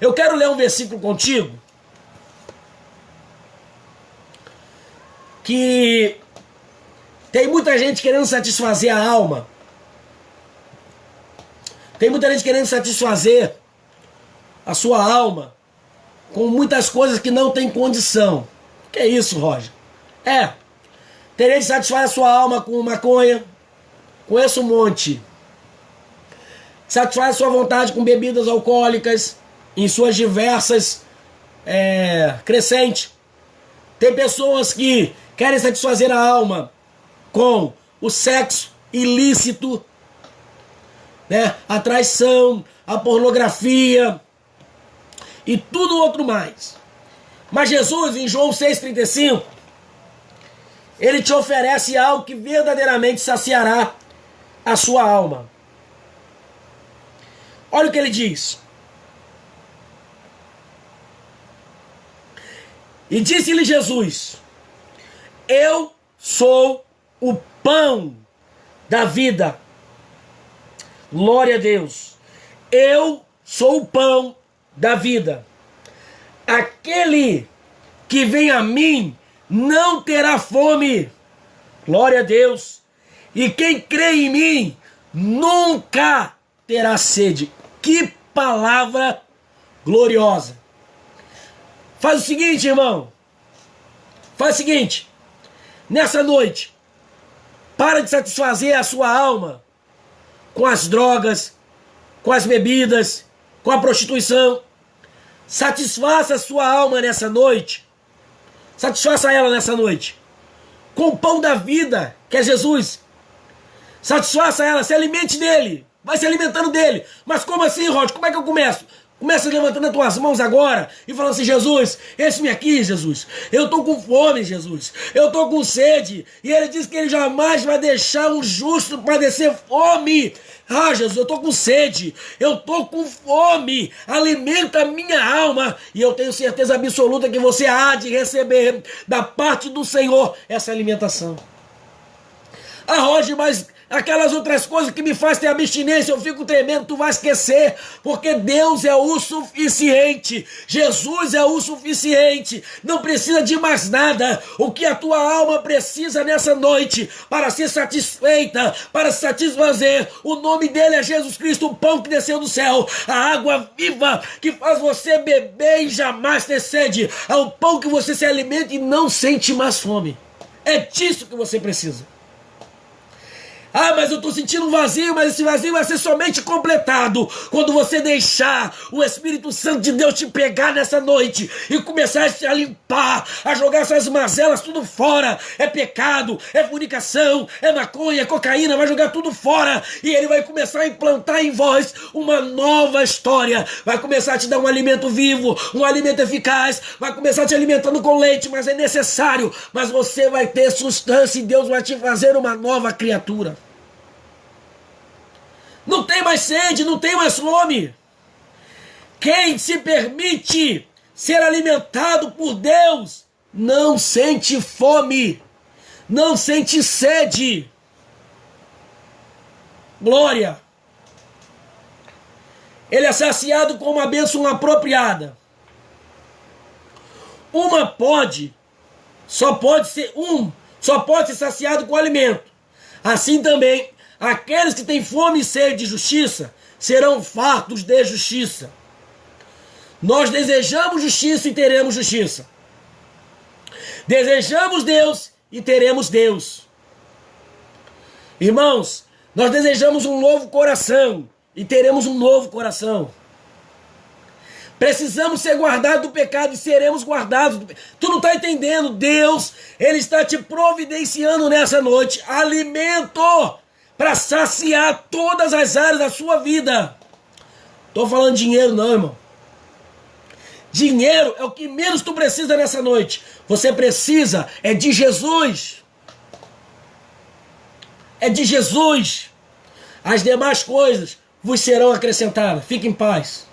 Eu quero ler um versículo contigo que tem muita gente querendo satisfazer a alma. Tem muita gente querendo satisfazer a sua alma com muitas coisas que não tem condição. O que é isso, Roger? Teria de satisfazer a sua alma com maconha, conheço um monte. Satisfaz a sua vontade com bebidas alcoólicas, em suas diversas crescentes. Tem pessoas que querem satisfazer a alma com o sexo ilícito, né? A traição, a pornografia e tudo outro mais. Mas Jesus, em João 6,35, ele te oferece algo que verdadeiramente saciará a sua alma. Olha o que ele diz. E disse-lhe Jesus: eu sou o pão da vida. Glória a Deus. Eu sou o pão da vida. Aquele que vem a mim não terá fome. Glória a Deus. E quem crê em mim nunca terá sede. Que palavra gloriosa. Faz o seguinte, irmão. Faz o seguinte. Nessa noite, para de satisfazer a sua alma com as drogas, com as bebidas, com a prostituição. Satisfaça a sua alma nessa noite. Satisfaça ela nessa noite com o pão da vida, que é Jesus. Satisfaça ela, se alimente dele. Vai se alimentando dele. Mas como assim, Rod? Como é que eu começo? Começa levantando as tuas mãos agora e falando assim: Jesus, eis-me aqui, Jesus. Eu estou com fome, Jesus. Eu estou com sede. E ele diz que ele jamais vai deixar um justo padecer fome. Ah, Jesus, eu estou com sede. Eu estou com fome. Alimenta a minha alma. E eu tenho certeza absoluta que você há de receber da parte do Senhor essa alimentação. Ah, Roger, mas aquelas outras coisas que me fazem ter abstinência, eu fico tremendo, tu vai esquecer, porque Deus é o suficiente, Jesus é o suficiente, não precisa de mais nada. O que a tua alma precisa nessa noite, para ser satisfeita, para se satisfazer, o nome dele é Jesus Cristo, o pão que desceu do céu, a água viva que faz você beber e jamais ter sede, é o pão que você se alimenta e não sente mais fome. É disso que você precisa. Ah, mas eu estou sentindo um vazio, mas esse vazio vai ser somente completado quando você deixar o Espírito Santo de Deus te pegar nessa noite e começar a limpar, a jogar essas mazelas tudo fora. É pecado, é fornicação, é maconha, é cocaína, vai jogar tudo fora e ele vai começar a implantar em vós uma nova história. Vai começar a te dar um alimento vivo, um alimento eficaz, vai começar te alimentando com leite, mas é necessário, mas você vai ter substância e Deus vai te fazer uma nova criatura. Não tem mais sede, não tem mais fome. Quem se permite ser alimentado por Deus não sente fome, não sente sede. Glória. Ele é saciado com uma bênção apropriada. Só pode ser saciado com alimento. Assim também, aqueles que têm fome e sede de justiça serão fartos de justiça. Nós desejamos justiça e teremos justiça. Desejamos Deus e teremos Deus. Irmãos, nós desejamos um novo coração e teremos um novo coração. Precisamos ser guardados do pecado e seremos guardados. Tu não está entendendo? Deus, Ele está te providenciando nessa noite alimento para saciar todas as áreas da sua vida. Estou falando de dinheiro não, irmão. Dinheiro é o que menos tu precisa nessa noite. Você precisa é de Jesus. É de Jesus. As demais coisas vos serão acrescentadas. Fique em paz.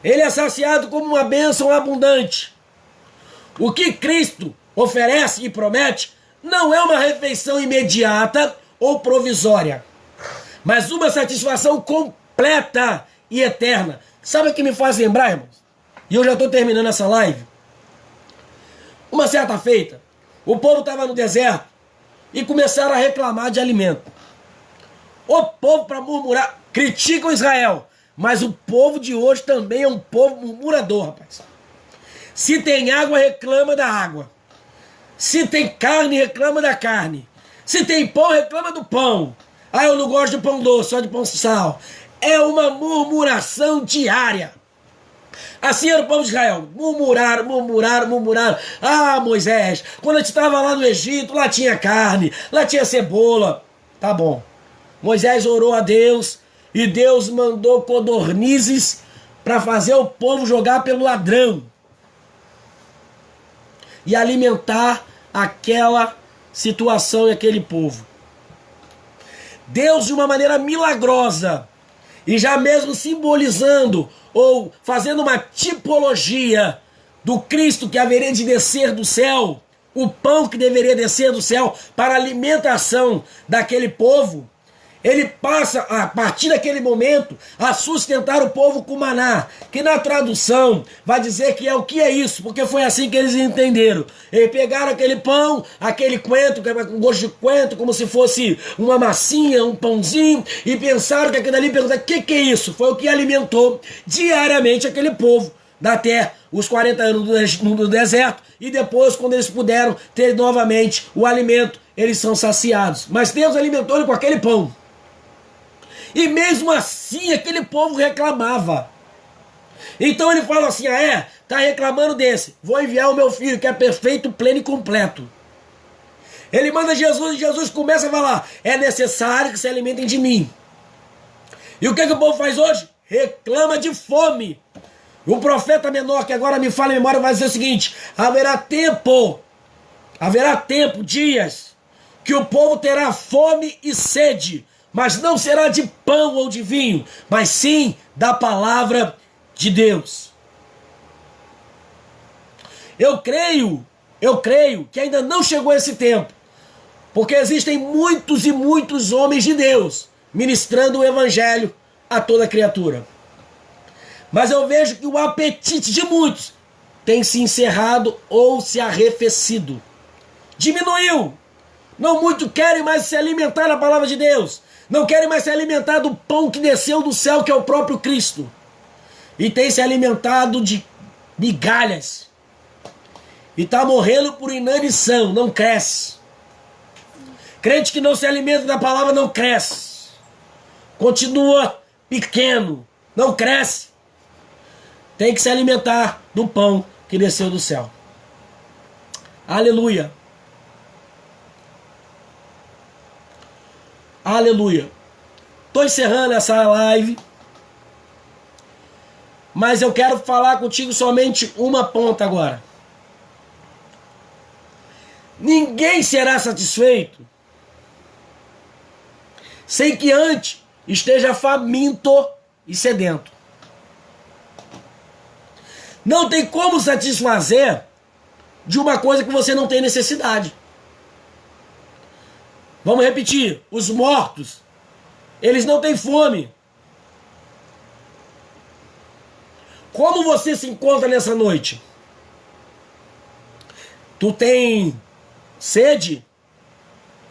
Ele é saciado como uma bênção abundante. O que Cristo oferece e promete não é uma refeição imediata ou provisória, mas uma satisfação completa e eterna. Sabe o que me faz lembrar, irmãos? E eu já estou terminando essa live. Uma certa feita, o povo estava no deserto e começaram a reclamar de alimento. O povo, para murmurar, criticam Israel. Mas o povo de hoje também é um povo murmurador, rapaz. Se tem água, reclama da água. Se tem carne, reclama da carne. Se tem pão, reclama do pão. Ah, eu não gosto de pão doce, só de pão sal. É uma murmuração diária. Assim era o povo de Israel. Murmuraram, murmuraram, murmuraram. Ah, Moisés, quando a gente estava lá no Egito, lá tinha carne, lá tinha cebola. Tá bom. Moisés orou a Deus. E Deus mandou codornizes para fazer o povo jogar pelo ladrão. E alimentar aquela situação e aquele povo. Deus, de uma maneira milagrosa, e já mesmo simbolizando ou fazendo uma tipologia do Cristo que haveria de descer do céu, o pão que deveria descer do céu para a alimentação daquele povo, ele passa, a partir daquele momento, a sustentar o povo com maná, que na tradução vai dizer que é o que é isso, porque foi assim que eles entenderam. Eles pegaram aquele pão, aquele coentro, com gosto de coentro, como se fosse uma massinha, um pãozinho, e pensaram que aquilo ali, perguntaram, o que é isso? Foi o que alimentou diariamente aquele povo da terra, os 40 anos no deserto, e depois, quando eles puderam ter novamente o alimento, eles são saciados. Mas Deus alimentou-ele com aquele pão. E mesmo assim aquele povo reclamava. Então ele fala assim, tá reclamando desse, vou enviar o meu filho que é perfeito, pleno e completo. Ele manda Jesus e Jesus começa a falar, é necessário que se alimentem de mim. E o que o povo faz hoje? Reclama de fome. O profeta menor, que agora me fala em memória, vai dizer o seguinte, haverá tempo, dias, que o povo terá fome e sede, mas não será de pão ou de vinho, mas sim da palavra de Deus. Eu creio que ainda não chegou esse tempo, porque existem muitos e muitos homens de Deus ministrando o evangelho a toda criatura. Mas eu vejo que o apetite de muitos tem se encerrado ou se arrefecido. Diminuiu. Não muito querem mais se alimentar da palavra de Deus. Não querem mais se alimentar do pão que desceu do céu, que é o próprio Cristo. E tem se alimentado de migalhas. E está morrendo por inanição, não cresce. Crente que não se alimenta da palavra não cresce. Continua pequeno, não cresce. Tem que se alimentar do pão que desceu do céu. Aleluia. Aleluia. Estou encerrando essa live, mas eu quero falar contigo somente uma ponta agora. Ninguém será satisfeito sem que antes esteja faminto e sedento. Não tem como satisfazer de uma coisa que você não tem necessidade. Vamos repetir, os mortos, eles não têm fome. Como você se encontra nessa noite? Tu tem sede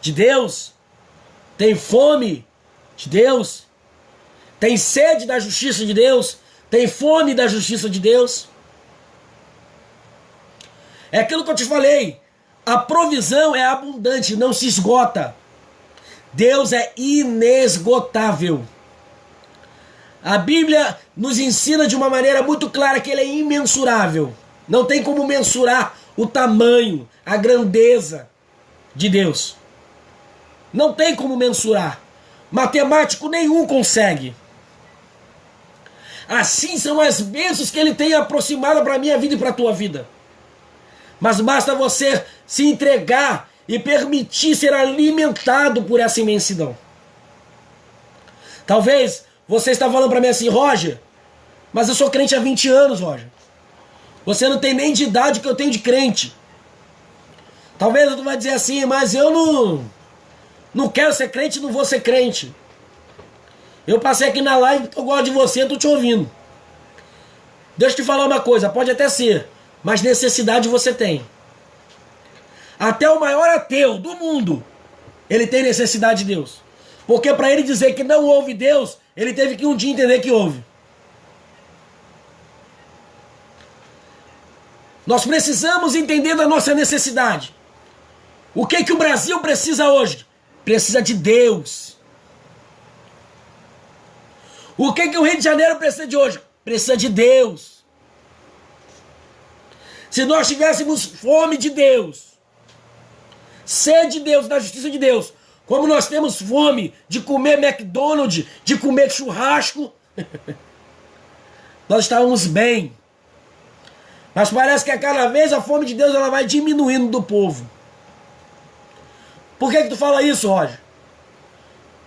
de Deus? Tem fome de Deus? Tem sede da justiça de Deus? Tem fome da justiça de Deus? É aquilo que eu te falei, a provisão é abundante, não se esgota. Deus é inesgotável. A Bíblia nos ensina de uma maneira muito clara que ele é imensurável. Não tem como mensurar o tamanho, a grandeza de Deus. Não tem como mensurar. Matemático nenhum consegue. Assim são as bênçãos que ele tem aproximado para a minha vida e para a tua vida. Mas basta você se entregar e permitir ser alimentado por essa imensidão. Talvez você está falando para mim assim, Roger, mas eu sou crente há 20 anos, Roger. Você não tem nem de idade que eu tenho de crente. Talvez tu vai dizer assim, mas eu não quero ser crente, não vou ser crente. Eu passei aqui na live, eu gosto de você, estou te ouvindo. Deixa eu te falar uma coisa, pode até ser, mas necessidade você tem. Até o maior ateu do mundo, ele tem necessidade de Deus. Porque para ele dizer que não houve Deus, ele teve que um dia entender que houve. Nós precisamos entender da nossa necessidade. O que o Brasil precisa hoje? Precisa de Deus. O que o Rio de Janeiro precisa de hoje? Precisa de Deus. Se nós tivéssemos fome de Deus, sede de Deus, da justiça de Deus, como nós temos fome de comer McDonald's, de comer churrasco, nós estávamos bem. Mas parece que a cada vez a fome de Deus ela vai diminuindo do povo. Por que tu fala isso, Roger?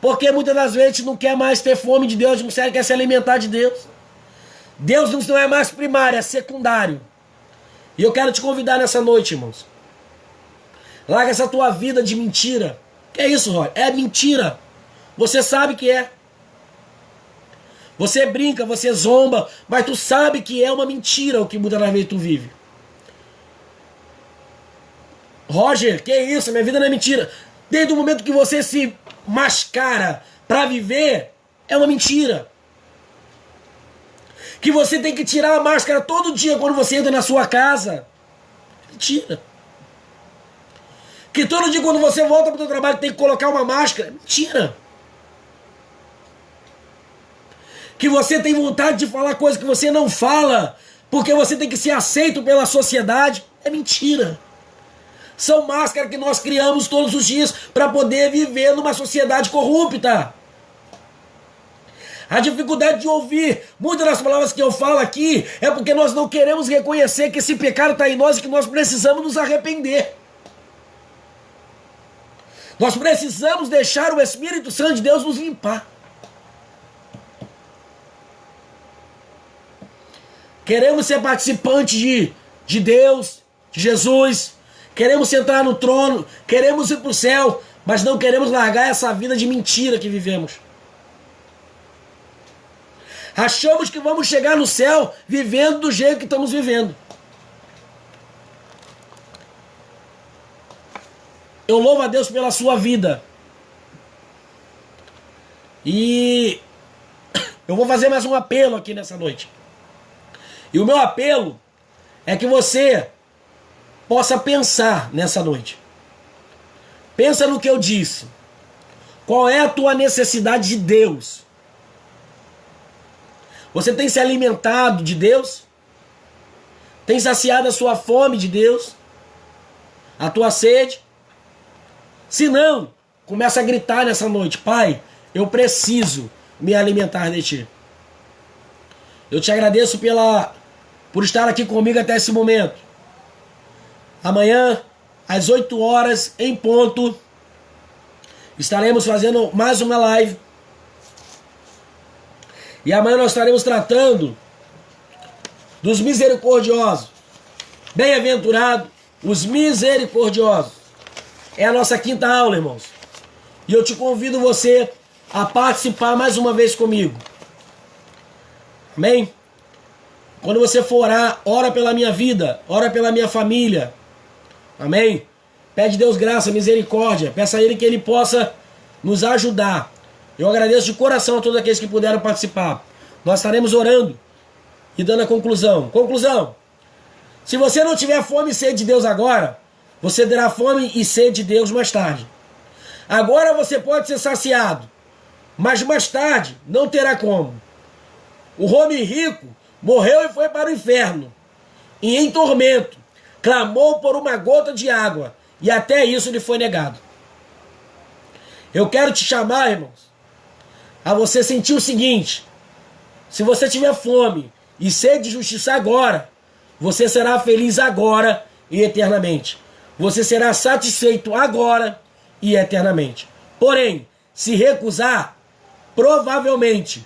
Porque muitas das vezes a gente não quer mais ter fome de Deus, a gente não quer se alimentar de Deus. Deus não é mais primário, é secundário. E eu quero te convidar nessa noite, irmãos. Larga essa tua vida de mentira. Que é isso, Roger? É mentira. Você sabe que é. Você brinca, você zomba, mas tu sabe que é uma mentira o que muitas das vezes tu vive. Roger, que isso? Minha vida não é mentira. Desde o momento que você se mascara para viver, é uma mentira. Que você tem que tirar a máscara todo dia quando você entra na sua casa. Mentira. Que todo dia quando você volta para o seu trabalho tem que colocar uma máscara. Mentira. Que você tem vontade de falar coisas que você não fala, porque você tem que ser aceito pela sociedade. É mentira. São máscaras que nós criamos todos os dias para poder viver numa sociedade corrupta. A dificuldade de ouvir muitas das palavras que eu falo aqui é porque nós não queremos reconhecer que esse pecado está em nós e que nós precisamos nos arrepender. Nós precisamos deixar o Espírito Santo de Deus nos limpar. Queremos ser participantes de Deus, de Jesus. Queremos sentar no trono, queremos ir para o céu, mas não queremos largar essa vida de mentira que vivemos. Achamos que vamos chegar no céu vivendo do jeito que estamos vivendo. Eu louvo a Deus pela sua vida. E eu vou fazer mais um apelo aqui nessa noite. E o meu apelo é que você possa pensar nessa noite. Pensa no que eu disse. Qual é a tua necessidade de Deus? Você tem se alimentado de Deus? Tem saciado a sua fome de Deus? A tua sede? Se não, começa a gritar nessa noite: Pai, eu preciso me alimentar de Ti. Eu te agradeço por estar aqui comigo até esse momento. Amanhã, às 8 horas, em ponto, estaremos fazendo mais uma live. E amanhã nós estaremos tratando dos misericordiosos. Bem-aventurado os misericordiosos. É a nossa quinta aula, irmãos. E eu te convido você a participar mais uma vez comigo. Amém? Quando você for orar, ora pela minha vida, ora pela minha família. Amém? Pede Deus graça, misericórdia. Peça a Ele que Ele possa nos ajudar. Eu agradeço de coração a todos aqueles que puderam participar. Nós estaremos orando e dando a conclusão. Conclusão. Se você não tiver fome e sede de Deus agora, você terá fome e sede de Deus mais tarde. Agora você pode ser saciado, mas mais tarde não terá como. O homem rico morreu e foi para o inferno, e em tormento, clamou por uma gota de água, e até isso lhe foi negado. Eu quero te chamar, irmãos, a você sentir o seguinte: se você tiver fome e sede de justiça agora, você será feliz agora e eternamente. Você será satisfeito agora e eternamente. Porém, se recusar, provavelmente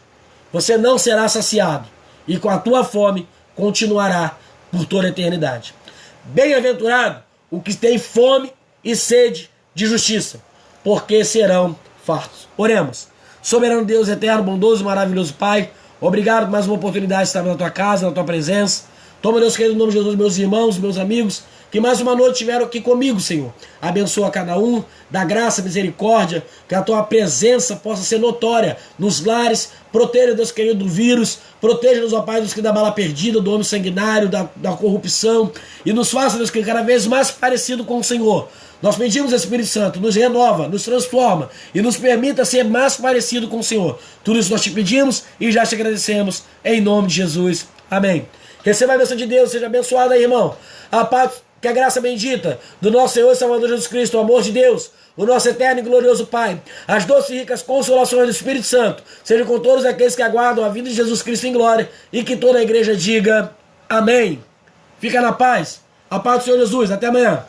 você não será saciado, e com a tua fome continuará por toda a eternidade. Bem-aventurado o que tem fome e sede de justiça, porque serão fartos. Oremos. Soberano Deus eterno, bondoso e maravilhoso Pai, obrigado por mais uma oportunidade de estar na tua casa, na tua presença. Toma, Deus querido, no nome de Jesus, meus irmãos, meus amigos, que mais uma noite estiveram aqui comigo, Senhor. Abençoa cada um, dá graça, misericórdia, que a tua presença possa ser notória nos lares. Proteja, Deus querido, do vírus, proteja-nos, ó Pai, dos que da bala perdida, do homem sanguinário, da corrupção, e nos faça, Deus querido, cada vez mais parecido com o Senhor. Nós pedimos, Espírito Santo, nos renova, nos transforma e nos permita ser mais parecido com o Senhor. Tudo isso nós te pedimos e já te agradecemos, em nome de Jesus. Amém. Receba a bênção de Deus, seja abençoado aí, irmão. A paz, que a graça bendita do nosso Senhor e Salvador Jesus Cristo, o amor de Deus, o nosso eterno e glorioso Pai, as doces e ricas consolações do Espírito Santo, sejam com todos aqueles que aguardam a vinda de Jesus Cristo em glória, e que toda a igreja diga amém. Fica na paz. A paz do Senhor Jesus. Até amanhã.